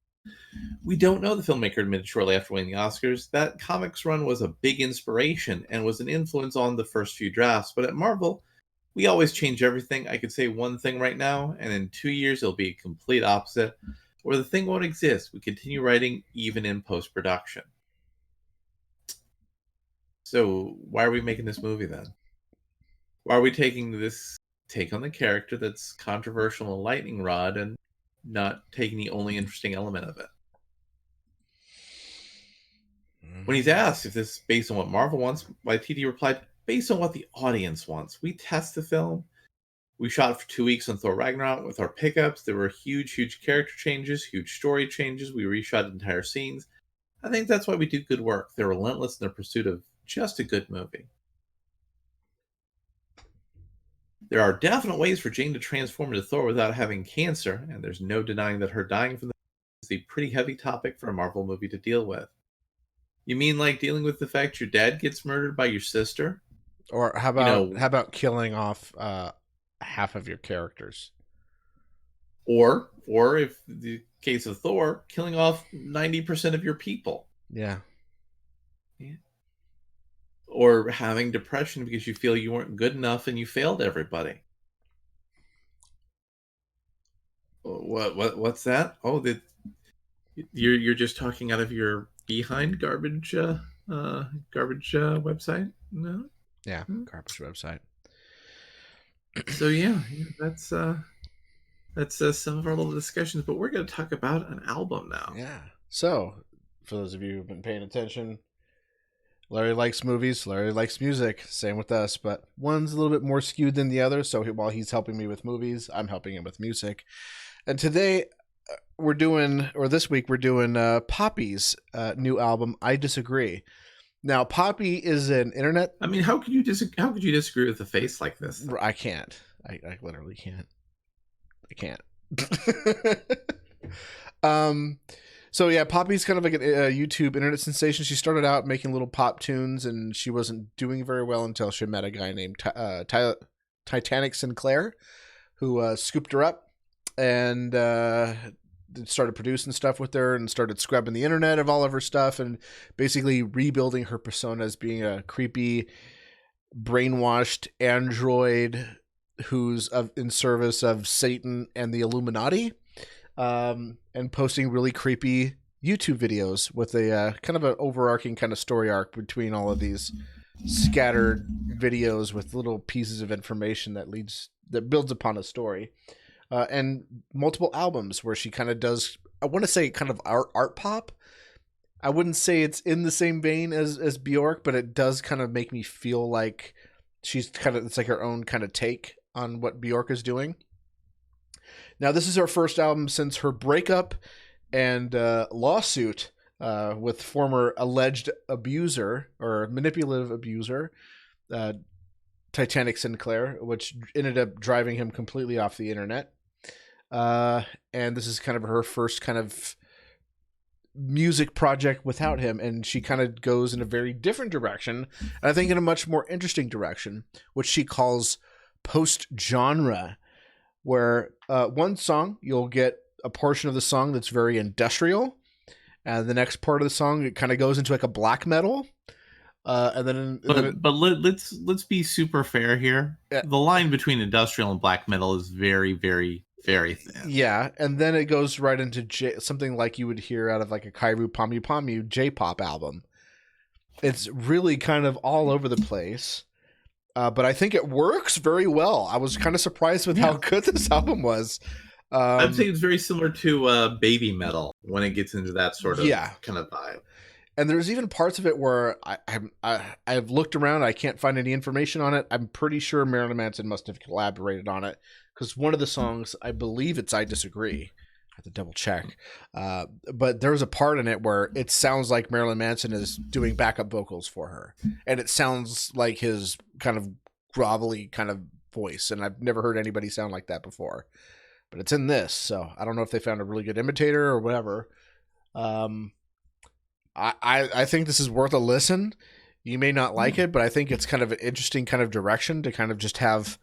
We don't know, the filmmaker admitted shortly after winning the Oscars, that comics run was a big inspiration and was an influence on the first few drafts, but at Marvel, we always change everything. I could say one thing right now, and in 2 years it'll be a complete opposite, where the thing won't exist. We continue writing even in post-production. So why are we making this movie then? Why are we taking this take on the character that's controversial and lightning rod and not taking the only interesting element of it? When he's asked if this is based on what Marvel wants, Waititi replied, based on what the audience wants. We test the film. We shot for 2 weeks on Thor Ragnarok with our pickups. There were huge character changes, huge story changes. We reshot entire scenes. I think that's why we do good work. They're relentless in their pursuit of just a good movie. There are definite ways for Jane to transform into Thor without having cancer, and there's no denying that her dying from the is a pretty heavy topic for a Marvel movie to deal with. You mean like dealing with the fact your dad gets murdered by your sister? Or how about killing off half of your characters? Or if the case of Thor, killing off 90% of your people. Yeah. Or having depression because you feel you weren't good enough and you failed everybody. What's that? Oh, you're just talking out of your behind garbage website? No. Yeah, garbage website. So yeah, that's some of our little discussions, but we're going to talk about an album now. Yeah. So, for those of you who've been paying attention, Larry likes movies, Larry likes music, same with us, but one's a little bit more skewed than the other, so while he's helping me with movies, I'm helping him with music. And today, this week, we're doing Poppy's new album, I Disagree. Now, Poppy is an internet... I mean, how could you disagree with a face like this? I can't. I literally can't. I can't. So yeah, Poppy's kind of like a YouTube internet sensation. She started out making little pop tunes, and she wasn't doing very well until she met a guy named Titanic Sinclair, who scooped her up and started producing stuff with her and started scrubbing the internet of all of her stuff and basically rebuilding her persona as being a creepy, brainwashed android who's in service of Satan and the Illuminati, and posting really creepy YouTube videos with a kind of an overarching kind of story arc between all of these scattered videos with little pieces of information that builds upon a story, and multiple albums where she kind of does, I want to say, kind of art pop. I wouldn't say it's in the same vein as Bjork, but it does kind of make me feel like it's like her own kind of take on what Bjork is doing. Now, this is her first album since her breakup and lawsuit with former alleged abuser or manipulative abuser, Titanic Sinclair, which ended up driving him completely off the internet. And this is kind of her first kind of music project without him, and she kind of goes in a very different direction, and I think in a much more interesting direction, which she calls post-genre, where one song you'll get a portion of the song that's very industrial, and the next part of the song it kind of goes into like a black metal, and then let's be super fair here. Yeah. The line between industrial and black metal is very, very, very thin. Yeah, and then it goes right into something like you would hear out of like a Kairu Pamu Pamu J-pop album. It's really kind of all over the place, but I think it works very well. I was kind of surprised with how good this album was. I'd say it's very similar to baby metal when it gets into that sort of kind of vibe. And there's even parts of it where I've looked around. I can't find any information on it. I'm pretty sure Marilyn Manson must have collaborated on it, because one of the songs, I believe it's I Disagree. I have to double check. But there's a part in it where it sounds like Marilyn Manson is doing backup vocals for her. And it sounds like his kind of grovelly kind of voice. And I've never heard anybody sound like that before. But it's in this. So I don't know if they found a really good imitator or whatever. I think this is worth a listen. You may not like it, but I think it's kind of an interesting kind of direction to kind of just have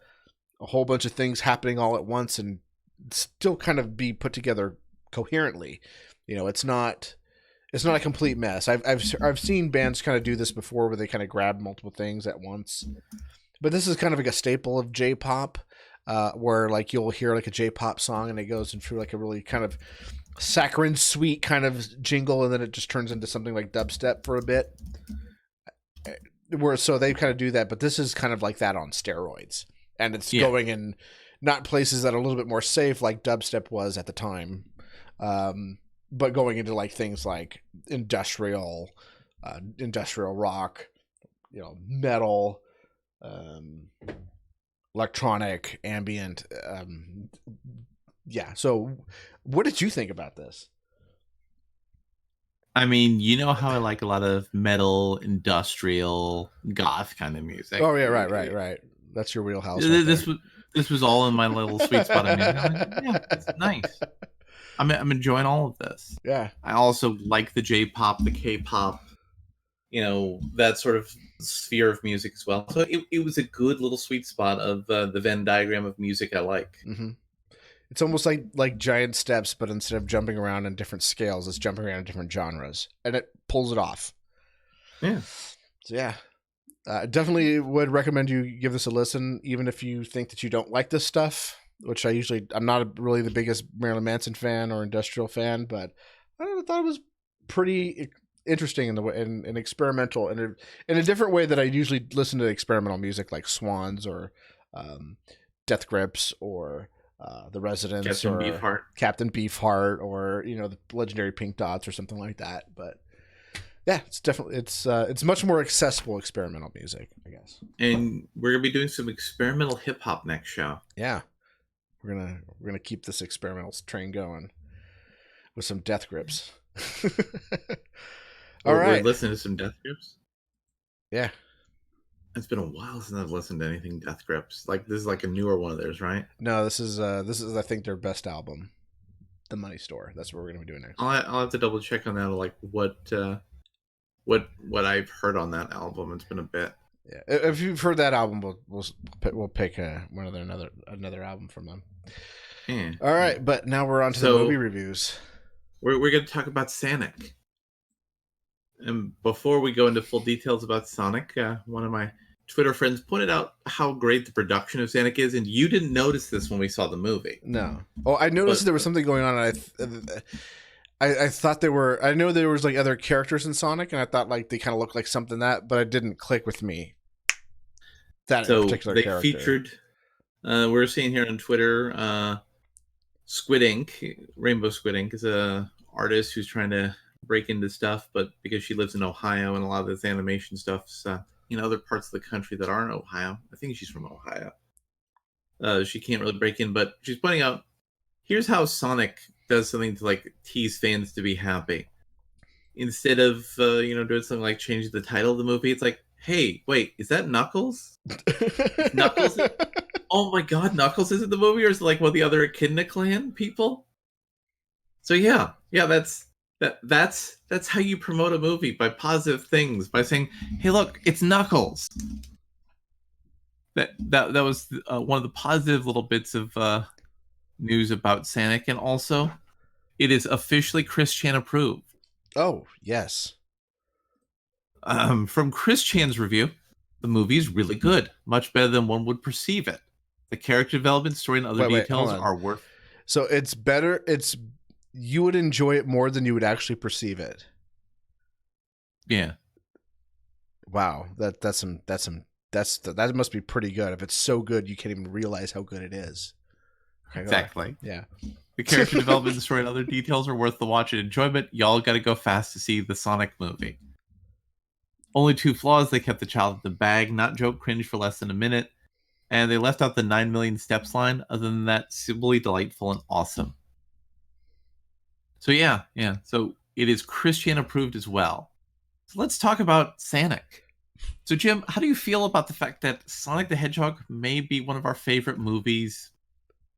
a whole bunch of things happening all at once and still kind of be put together coherently. You know, it's not a complete mess. I've seen bands kind of do this before where they kind of grab multiple things at once, but this is kind of like a staple of J-pop, where like you'll hear like a J-pop song and it goes through like a really kind of saccharine sweet kind of jingle, and then it just turns into something like dubstep for a bit. So they kind of do that, but this is kind of like that on steroids, and it's going in not places that are a little bit more safe like dubstep was at the time, but going into like things like industrial rock, you know, metal, electronic, ambient. So what did you think about this? I mean, you know how I like a lot of metal, industrial, goth kind of music. Oh yeah, right. That's your wheelhouse. This was all in my little sweet spot. I mean, it's nice. I'm enjoying all of this. Yeah. I also like the J-pop, the K-pop, you know, that sort of sphere of music as well. So it was a good little sweet spot of the Venn diagram of music I like. Mm-hmm. It's almost like giant steps, but instead of jumping around in different scales, it's jumping around in different genres, and it pulls it off. Yeah. So yeah, definitely would recommend you give this a listen, even if you think that you don't like this stuff. Which I'm not really the biggest Marilyn Manson fan or industrial fan, but I thought it was pretty interesting in the way and experimental in a different way that I usually listen to experimental music like Swans or Death Grips or The Residents, Captain Beefheart, or you know, the legendary Pink Dots or something like that. But yeah, it's definitely it's much more accessible experimental music, I guess. And we're gonna be doing some experimental hip hop next show. Yeah, we're gonna keep this experimental train going with some Death Grips. All right, we're listening to some Death Grips. Yeah. It's been a while since I've listened to anything Death Grips. Like, this is like a newer one of theirs, right? No, this is I think their best album. the money store. That's what we're gonna be doing next. I'll have to double check on that. Like what I've heard on that album. It's been a bit. Yeah, if you've heard that album, we'll pick another album from them. Yeah. All right, but now we're on to the movie reviews. We're going to talk about Sanic. And before we go into full details about Sonic, one of my Twitter friends pointed out how great the production of Sanic is, and you didn't notice this when we saw the movie. No. Oh, I noticed there was something going on, and I thought there were. I know there was like other characters in Sonic, and I thought like they kind of looked like something but it didn't click with me. That particular they character. Featured. We're seeing here on Twitter, Squid Ink, Rainbow Squid Ink, is a artist who's trying to break into stuff, but because she lives in Ohio and a lot of this animation stuff's other parts of the country that aren't Ohio. I think she's from Ohio. She can't really break in, but she's pointing out, here's how Sonic does something to like tease fans to be happy. Instead of doing something like changing the title of the movie, it's like, hey, wait, is that Knuckles? Knuckles? Oh my God, Knuckles is in the movie, or is it like one of the other Echidna Clan people? So yeah, that's how you promote a movie, by positive things, by saying, hey, look, it's Knuckles. That was one of the positive little bits of news about Sanic, and also it is officially Chris Chan approved. Oh, yes. From Chris Chan's review, the movie is really good, much better than one would perceive it. The character development, story, and other details are worth. So it's better. You would enjoy it more than you would actually perceive it. Yeah. Wow, that must be pretty good. If it's so good, you can't even realize how good it is. Okay, exactly. Yeah. The character development, the story, and other details are worth the watch and enjoyment. Y'all got to go fast to see the Sonic movie. Only 2 flaws: they kept the child in the bag, not joke cringe for less than a minute, and they left out the 9 million steps line. Other than that, simply delightful and awesome. So yeah. So it is Chris Chan approved as well. So let's talk about Sanic. So Jim, how do you feel about the fact that Sonic the Hedgehog may be one of our favorite movies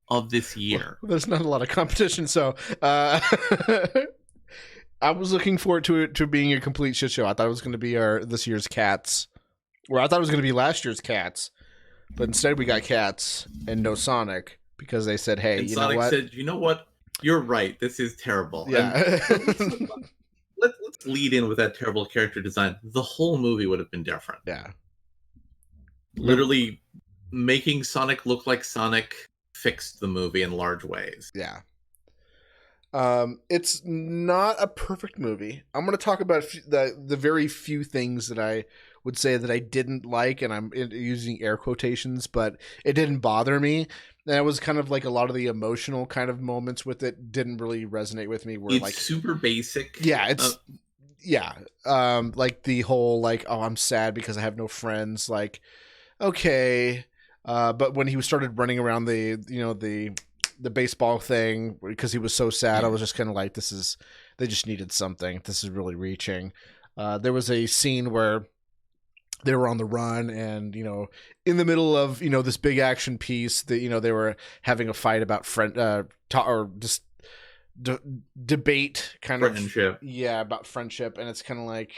of this year? Well, there's not a lot of competition, so I was looking forward to it being a complete shit show. I thought it was going to be this year's Cats, or I thought it was going to be last year's Cats, but instead we got Cats and no Sonic because they said, "Hey, and you Sonic know what? said, you know what? You're right. This is terrible." Yeah. Let's lead in with that terrible character design. The whole movie would have been different. Yeah. Literally making Sonic look like Sonic fixed the movie in large ways. Yeah. It's not a perfect movie. I'm going to talk about the very few things that I would say that I didn't like, and I'm using air quotations, but it didn't bother me. And it was kind of like a lot of the emotional kind of moments with it didn't really resonate with me. Where it's like super basic. Yeah, it's like the whole like, oh, I'm sad because I have no friends. Like, okay, but when he started running around the baseball thing because he was so sad, I was just kind of like, they just needed something. This is really reaching. There was a scene where they were on the run and, in the middle of, this big action piece that, they were having a fight about debate kind friendship. About friendship. And it's kind of like,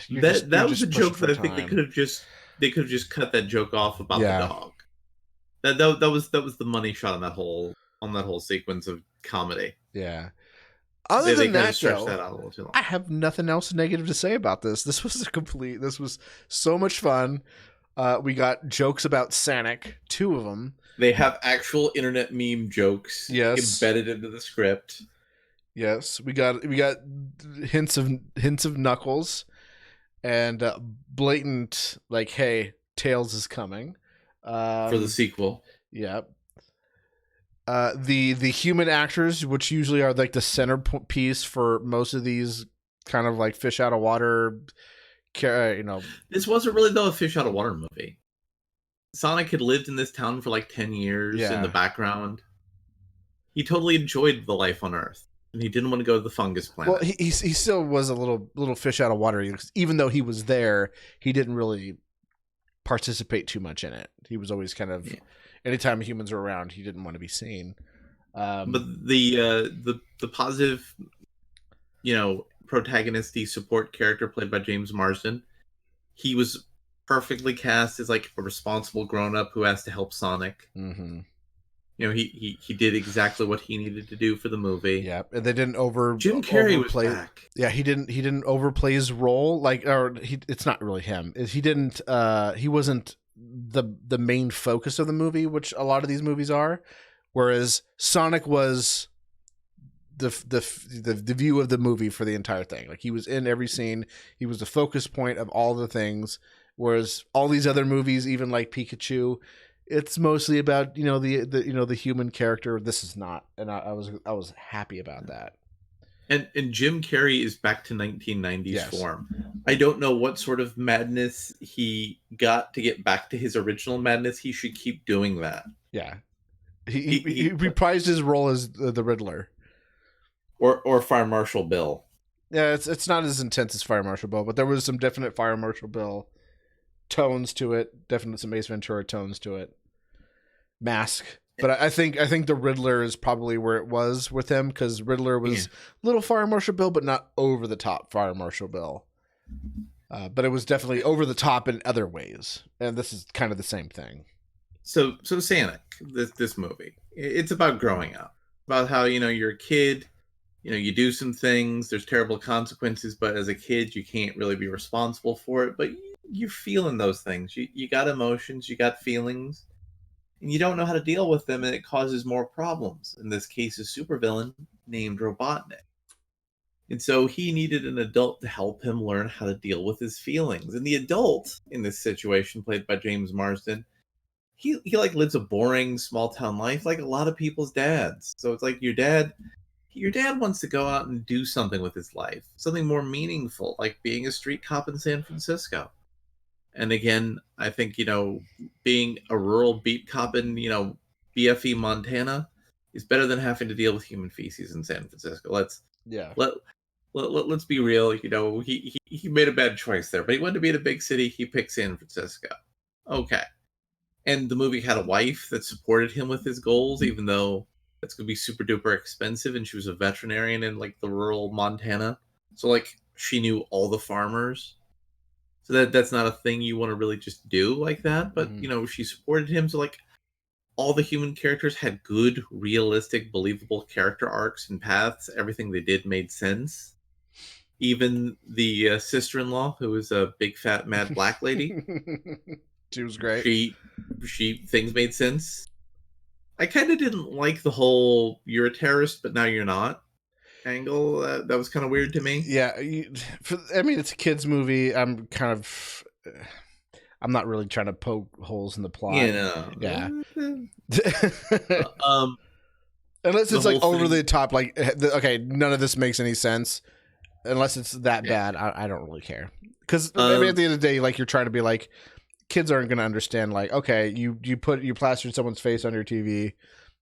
that was a joke that I think they could have just cut that joke off about the dog. That was the money shot on that whole sequence of comedy. Yeah. Other than that, though, that out a little too long. I have nothing else negative to say about this. This was so much fun. We got jokes about Sanic, 2 of them. They have actual internet meme jokes embedded into the script. Yes, we got hints of Knuckles and blatant like, hey, Tails is coming for the sequel. Yeah. The human actors, which usually are like the centerpiece for most of these kind of like fish out of water, This wasn't really though a fish out of water movie. Sonic had lived in this town for like 10 years in the background. He totally enjoyed the life on Earth, and he didn't want to go to the fungus planet. Well, he still was a little fish out of water. Even though he was there, he didn't really participate too much in it. He was always kind of anytime humans were around, he didn't want to be seen. But Um, the positive, protagonisty support character played by James Marsden, he was perfectly cast as like a responsible grown up who has to help Sonic. mhm. He did exactly what he needed to do for the movie. Yeah, and they didn't Jim Carrey was overplay. back. Yeah, he didn't overplay his role. Like, or he, it's not really him. He didn't. He wasn't the main focus of the movie, which a lot of these movies are. Whereas Sonic was the view of the movie for the entire thing. Like, he was in every scene. He was the focus point of all the things. Whereas all these other movies, even like Pikachu, it's mostly about the human character. This is not, and I was happy about that. And Jim Carrey is back to 1990s Yes. form. I don't know what sort of madness he got to get back to his original madness. He should keep doing that. Yeah, He, he he reprised his role as the Riddler. or Fire Marshal Bill. Yeah, it's not as intense as Fire Marshal Bill, but there was some definite Fire Marshal Bill tones to it. Definite some Ace Ventura tones to it. Mask. But I think the Riddler is probably where it was with him, because Riddler was little Fire Marshal Bill, but not over the top Fire Marshal Bill. But it was definitely over the top in other ways, and this is kind of the same thing. So Sanic, this movie, it's about growing up, about how you're a kid, you do some things, there's terrible consequences, but as a kid you can't really be responsible for it, but you're feeling those things. You got emotions, you got feelings, and you don't know how to deal with them, and it causes more problems. In this case, a supervillain named Robotnik. And so he needed an adult to help him learn how to deal with his feelings. And the adult in this situation, played by James Marsden, he like lives a boring small town life like a lot of people's dads. So it's like your dad wants to go out and do something with his life, something more meaningful, like being a street cop in San Francisco. And again, I think, being a rural beat cop in, BFE Montana is better than having to deal with human feces in San Francisco. Yeah. Let's be real. He made a bad choice there, but he wanted to be in a big city. He picked San Francisco. Okay. And the movie had a wife that supported him with his goals, even though that's going to be super duper expensive. And she was a veterinarian in like the rural Montana. So like she knew all the farmers. So that's not a thing you want to really just do like that. But, she supported him. So, like, all the human characters had good, realistic, believable character arcs and paths. Everything they did made sense. Even the sister-in-law, who was a big, fat, mad black lady. She was great. Things made sense. I kind of didn't like the whole, you're a terrorist, but now you're not angle. That was kind of weird to me. Yeah, it's a kids movie. I'm not really trying to poke holes in the plot. Yeah. Unless it's like over the top, like, okay, none of this makes any sense. Unless it's that bad, I don't really care. Because at the end of the day, like, you're trying to be like, kids aren't going to understand. Like, okay, you plastered someone's face on your TV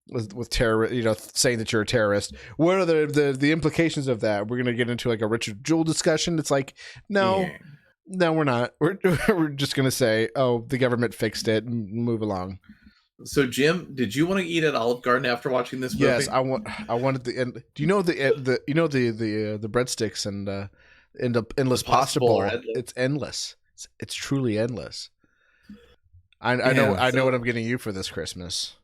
with terror, saying that you're a terrorist. What are the implications of that? We're going to get into like a Richard Jewell discussion. It's like, no, we're not. We're just going to say, oh, the government fixed it and move along. So, Jim, did you want to eat at Olive Garden after watching this movie? Yes, I wanted the end. Do you know the breadsticks and endless pasta bowl? It's endless. It's truly endless. I know what I'm getting you for this Christmas.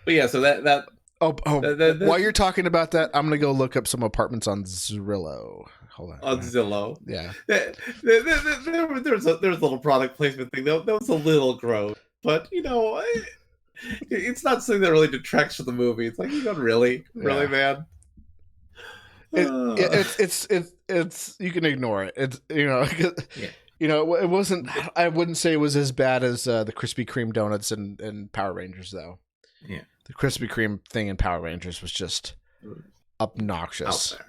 But yeah, so that while you're talking about that, I'm gonna go look up some apartments on Zillow. Hold on. On Zillow, yeah. There's a little product placement thing. That was a little gross, but it's not something that really detracts from the movie. It's like, really, man. It's you can ignore it. It's it wasn't. I wouldn't say it was as bad as the Krispy Kreme donuts and Power Rangers, though. Yeah, the Krispy Kreme thing in Power Rangers was just obnoxious. Out there.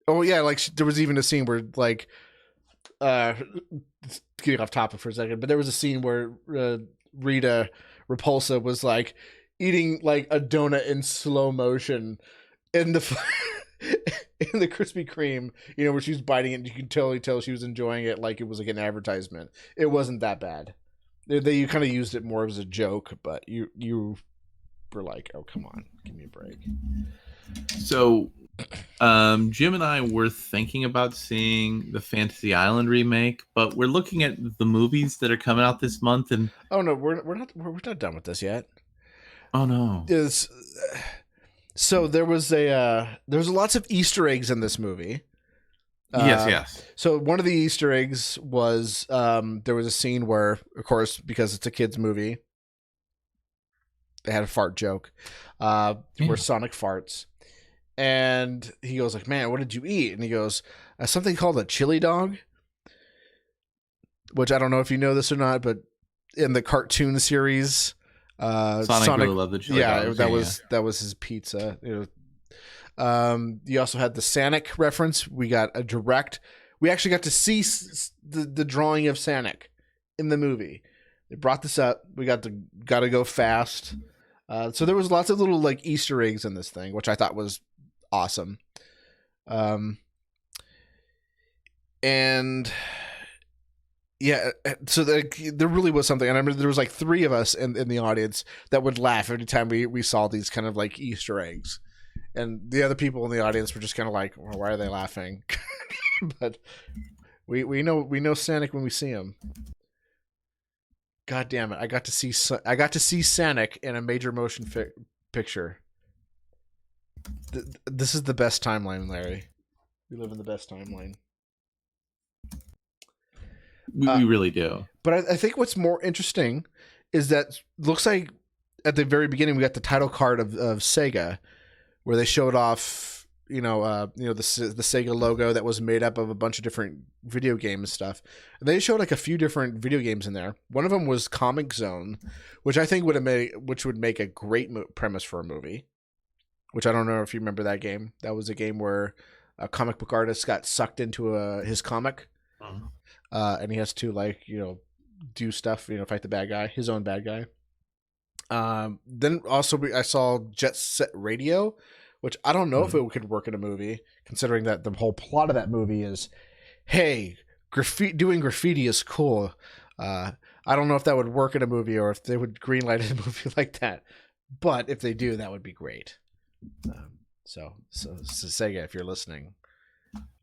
Oh yeah, like there was even a scene where like, getting off topic for a second, but there was a scene where Rita Repulsa was like eating like a donut in slow motion in the in the Krispy Kreme, where she was biting it, and you can totally tell she was enjoying it like it was like an advertisement. It wasn't that bad. You kind of used it more as a joke, but you super like, oh come on, give me a break. So, Jim and I were thinking about seeing the Fantasy Island remake, but we're looking at the movies that are coming out this month, and Oh no, we're not done with this yet. oh no, So there was lots of Easter eggs in this movie. yes. So one of the Easter eggs was there was a scene where, of course, because it's a kids movie, they had a fart joke where Sonic farts, and he goes like, "Man, what did you eat?" And he goes, "Something called a chili dog," which I don't know if you know this or not, but in the cartoon series, Sonic really loved the chili dogs. That was his pizza. You also had the Sanic reference. We actually got to see the drawing of Sanic in the movie. They brought this up. We got to go fast. So there was lots of little like Easter eggs in this thing, which I thought was awesome. And yeah, so there really was something. And I remember there was like 3 of us in the audience that would laugh every time we saw these kind of like Easter eggs. And the other people in the audience were just kind of like, well, why are they laughing? But we know Sanic when we see him. God damn it! I got to see Sanic in a major motion picture. This is the best timeline, Larry. We live in the best timeline. We really do. But I think what's more interesting is that looks like at the very beginning we got the title card of Sega, where they showed off, the Sega logo that was made up of a bunch of different video game stuff. And they showed like a few different video games in there. One of them was Comic Zone, which I think would make a great premise for a movie. Which I don't know if you remember that game. That was a game where a comic book artist got sucked into his comic, and he has to do stuff, fight the bad guy, his own bad guy. Then also I saw Jet Set Radio, which I don't know if it could work in a movie, considering that the whole plot of that movie is, hey, doing graffiti is cool. I don't know if that would work in a movie or if they would greenlight a movie like that. But if they do, that would be great. So Sega, if you're listening,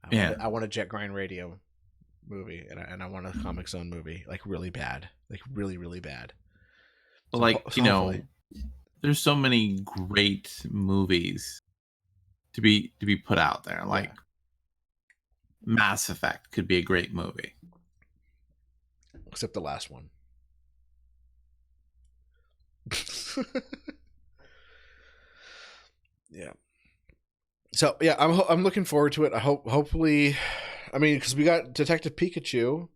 I want a Jet Grind Radio movie, and I want a Comic Zone movie, like really bad, like really, really bad. So, there's so many great movies to be put out there. Like Mass Effect could be a great movie, except the last one. Yeah. So yeah, I'm looking forward to it. I hopefully, because we got Detective Pikachu,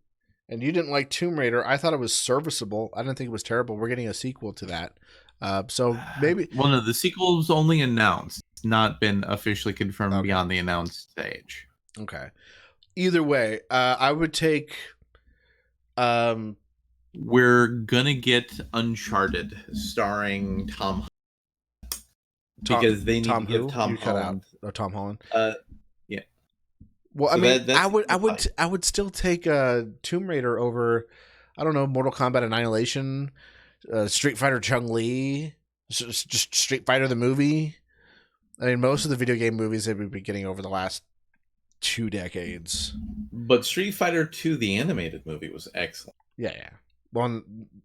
and you didn't like Tomb Raider. I thought it was serviceable. I didn't think it was terrible. We're getting a sequel to that. So maybe. Well, no, the sequel was only announced, not been officially confirmed beyond the announced stage. Okay. Either way, I would take. We're gonna get Uncharted starring Tom. Because they need to give Tom Holland. Tom Holland. Yeah. Well, so I would still take Tomb Raider over, I don't know, Mortal Kombat Annihilation, Street Fighter Chun-Li, just Street Fighter the movie. I mean, most of the video game movies that we've been getting over the last 2 decades. But Street Fighter 2, the animated movie, was excellent. Yeah. Well,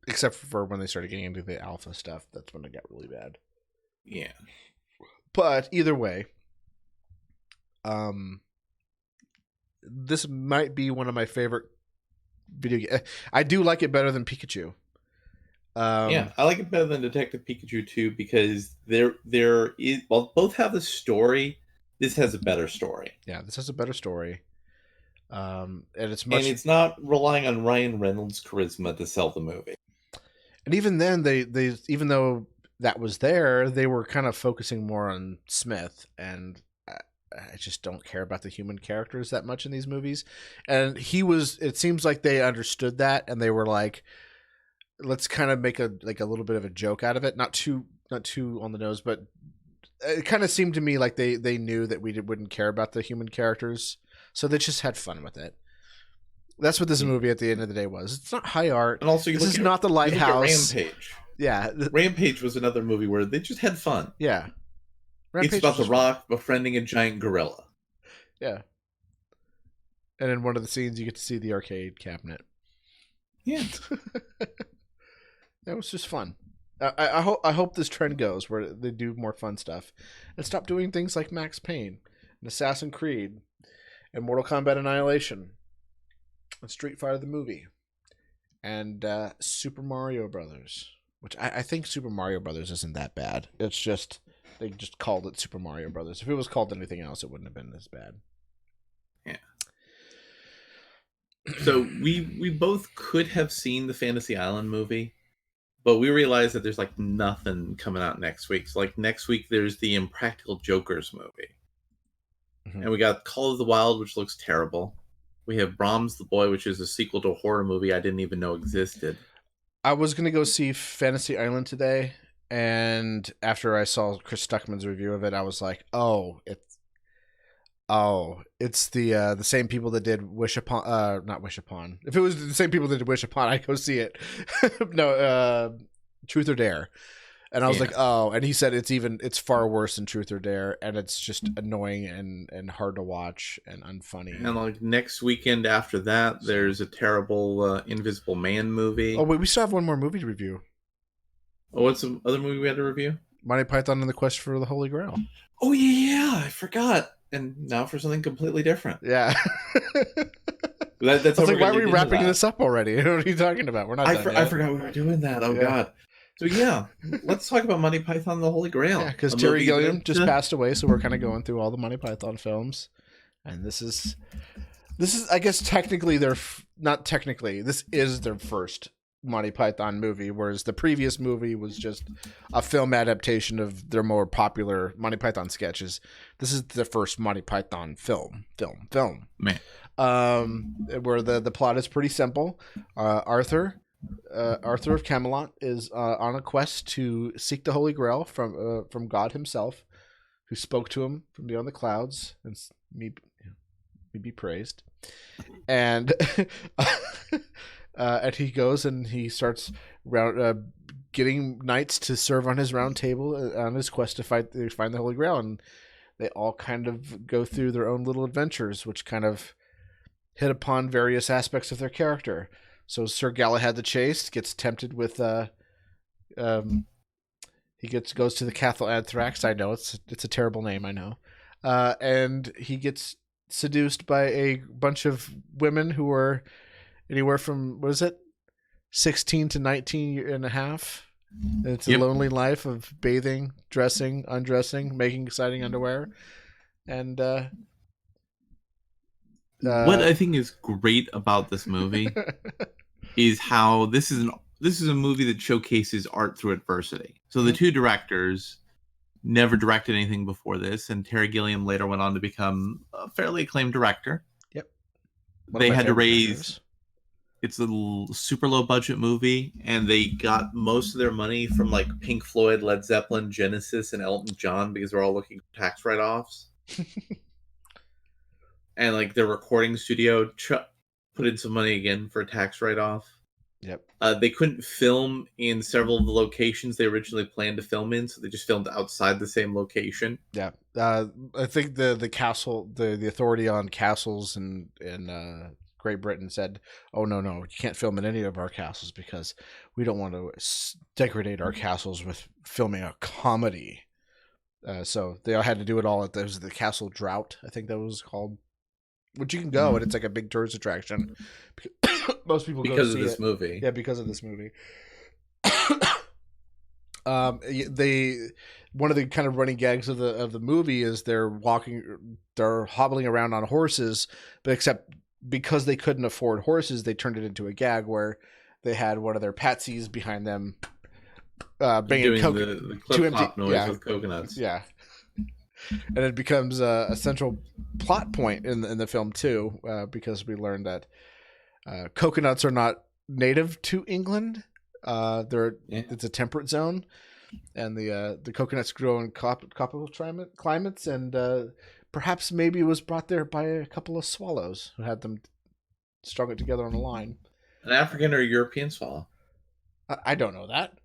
except for when they started getting into the alpha stuff, that's when it got really bad. Yeah. But either way, this might be one of my favorite video games. I do like it better than Pikachu. I like it better than Detective Pikachu 2 because there is, well, both have a story. This has a better story. Yeah, this has a better story. And it's not relying on Ryan Reynolds' charisma to sell the movie. And even then, they even though that was there, they were kind of focusing more on Smith, and I just don't care about the human characters that much in these movies. And it seems like they understood that, and they were like, let's kind of make a little bit of a joke out of it. Not too on the nose, but it kind of seemed to me like they knew that we wouldn't care about the human characters, so they just had fun with it. That's what this movie at the end of the day was. It's not high art. And also, this is not the Lighthouse. Rampage. Yeah, Rampage was another movie where they just had fun. yeah. It's Rampage about was The Rock befriending a giant gorilla. yeah. And in one of the scenes, you get to see the arcade cabinet. Yeah. That was just fun. I hope this trend goes where they do more fun stuff and stop doing things like Max Payne and Assassin's Creed and Mortal Kombat Annihilation and Street Fighter the movie and Super Mario Brothers, which I think Super Mario Brothers isn't that bad. It's just they just called it Super Mario Brothers. If it was called anything else, it wouldn't have been this bad. Yeah. So we both could have seen the Fantasy Island movie, but we realized that there's like nothing coming out next week. So like next week there's the Impractical Jokers movie. Mm-hmm. And we got Call of the Wild, which looks terrible. We have Brahms the Boy, which is a sequel to a horror movie I didn't even know existed. I was going to go see Fantasy Island today, and after I saw Chris Stuckman's review of it, I was like, it's the same people that did Wish Upon, not Wish Upon. If it was the same people that did Wish Upon, I'd go see it. No, Truth or Dare. And I was like, oh, and he said it's far worse than Truth or Dare, and it's just annoying and hard to watch and unfunny. And like next weekend after that, there's a terrible Invisible Man movie. Oh wait, we still have one more movie to review. Oh, what's the other movie we had to review? Monty Python and the Quest for the Holy Grail. Oh yeah, I forgot. And now for something completely different. Yeah. That's I was like, why are we wrapping this up already? What are you talking about? We're not done yet. I forgot we were doing that. Oh, yeah. God. So, yeah, let's talk about Monty Python and the Holy Grail. Yeah, because Terry Gilliam just passed away, so we're kind of going through all the Monty Python films. And this is I guess, technically, this is their first Monty Python movie, whereas the previous movie was just a film adaptation of their more popular Monty Python sketches. This is the first Monty Python film. Man. Where the plot is pretty simple. Arthur of Camelot is on a quest to seek the Holy Grail from God himself, who spoke to him from beyond the clouds, and me be praised. And and he goes and he starts getting knights to serve on his round table on his quest to find the Holy Grail, and they all kind of go through their own little adventures, which kind of hit upon various aspects of their character. So Sir Galahad the Chaste gets tempted with he goes to the Cathal Anthrax. I know it's a terrible name, I know. And he gets seduced by a bunch of women who are anywhere from, what is it, 16 to 19 and a half. And it's a lonely life of bathing, dressing, undressing, making exciting underwear. And what I think is great about this movie is how this is a movie that showcases art through adversity. So the two directors never directed anything before this, and Terry Gilliam later went on to become a fairly acclaimed director. Yep. They had to raise... It's a super low budget movie, and they got most of their money from like Pink Floyd, Led Zeppelin, Genesis, and Elton John, because they're all looking for tax write-offs. And like their recording studio put in some money again for a tax write-off. Yep. They couldn't film in several of the locations they originally planned to film in, so they just filmed outside the same location. Yeah. I think the castle, the authority on castles in Great Britain said, "Oh no, you can't film in any of our castles because we don't want to degrade our castles with filming a comedy." So they all had to do it all at the Castle Drought, I think that was called, which you can go and it's like a big tourist attraction. Most people go because of this movie. Yeah, because of this movie. One of the kind of running gags of the movie is they're hobbling around on horses, but except because they couldn't afford horses, they turned it into a gag where they had one of their patsies behind them banging the clip-clop noise with coconuts. Yeah. And it becomes a central plot point in the film too, because we learned that coconuts are not native to England. It's a temperate zone, and the coconuts grow in tropical climates, and perhaps maybe it was brought there by a couple of swallows who had them strung it together on a line. An African or European swallow? I don't know that.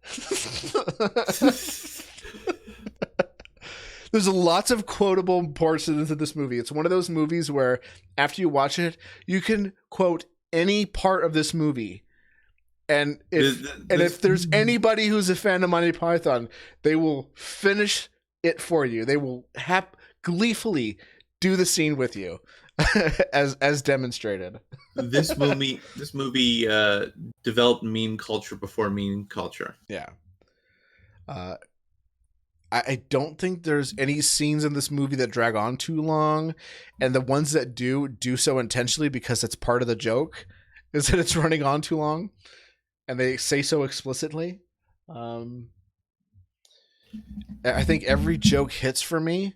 There's lots of quotable portions of this movie. It's one of those movies where after you watch it, you can quote any part of this movie. And if there's anybody who's a fan of Monty Python, they will finish it for you. They will gleefully do the scene with you, as demonstrated. This movie developed meme culture before meme culture. Yeah. I don't think there's any scenes in this movie that drag on too long, and the ones that do so intentionally because it's part of the joke, is that it's running on too long, and they say so explicitly. I think every joke hits for me.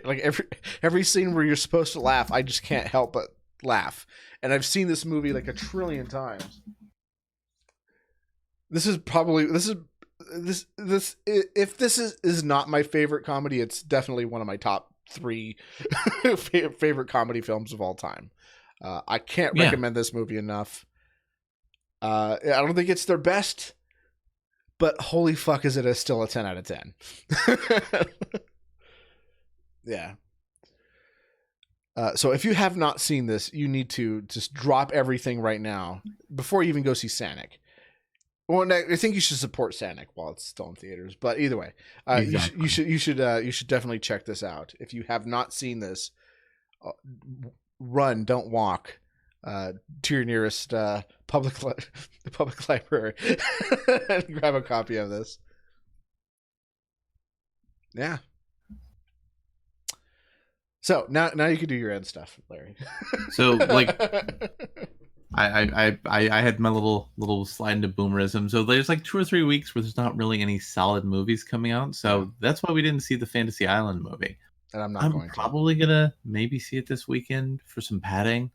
Like every scene where you're supposed to laugh, I just can't help but laugh. And I've seen this movie like a trillion times. This is if this is not my favorite comedy, it's definitely one of my top 3 favorite comedy films of all time. I can't recommend this movie enough. I don't think it's their best, but holy fuck, is it still a 10 out of 10. Yeah. So if you have not seen this, you need to just drop everything right now before you even go see Sanic. Well, I think you should support Sanic while it's still in theaters. But either way, exactly. you should definitely check this out. If you have not seen this, run, don't walk, to your nearest public library and grab a copy of this. Yeah. So now you can do your end stuff, Larry. So like, I had my little slide into boomerism. So there's like 2 or 3 weeks where there's not really any solid movies coming out. So that's why we didn't see the Fantasy Island movie. And I'm probably gonna maybe see it this weekend for some padding,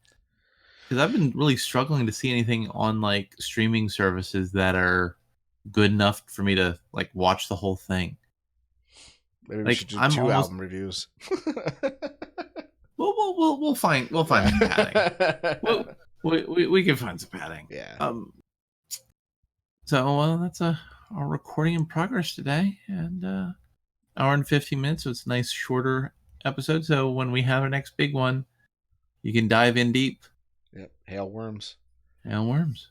because I've been really struggling to see anything on like streaming services that are good enough for me to like watch the whole thing. Maybe we should do 2 album reviews. We'll find some padding. We can find some padding. Yeah. So that's our recording in progress today, and hour and 15 minutes. So it's a nice shorter episode. So when we have our next big one, you can dive in deep. Yep. Hail worms. Hail worms.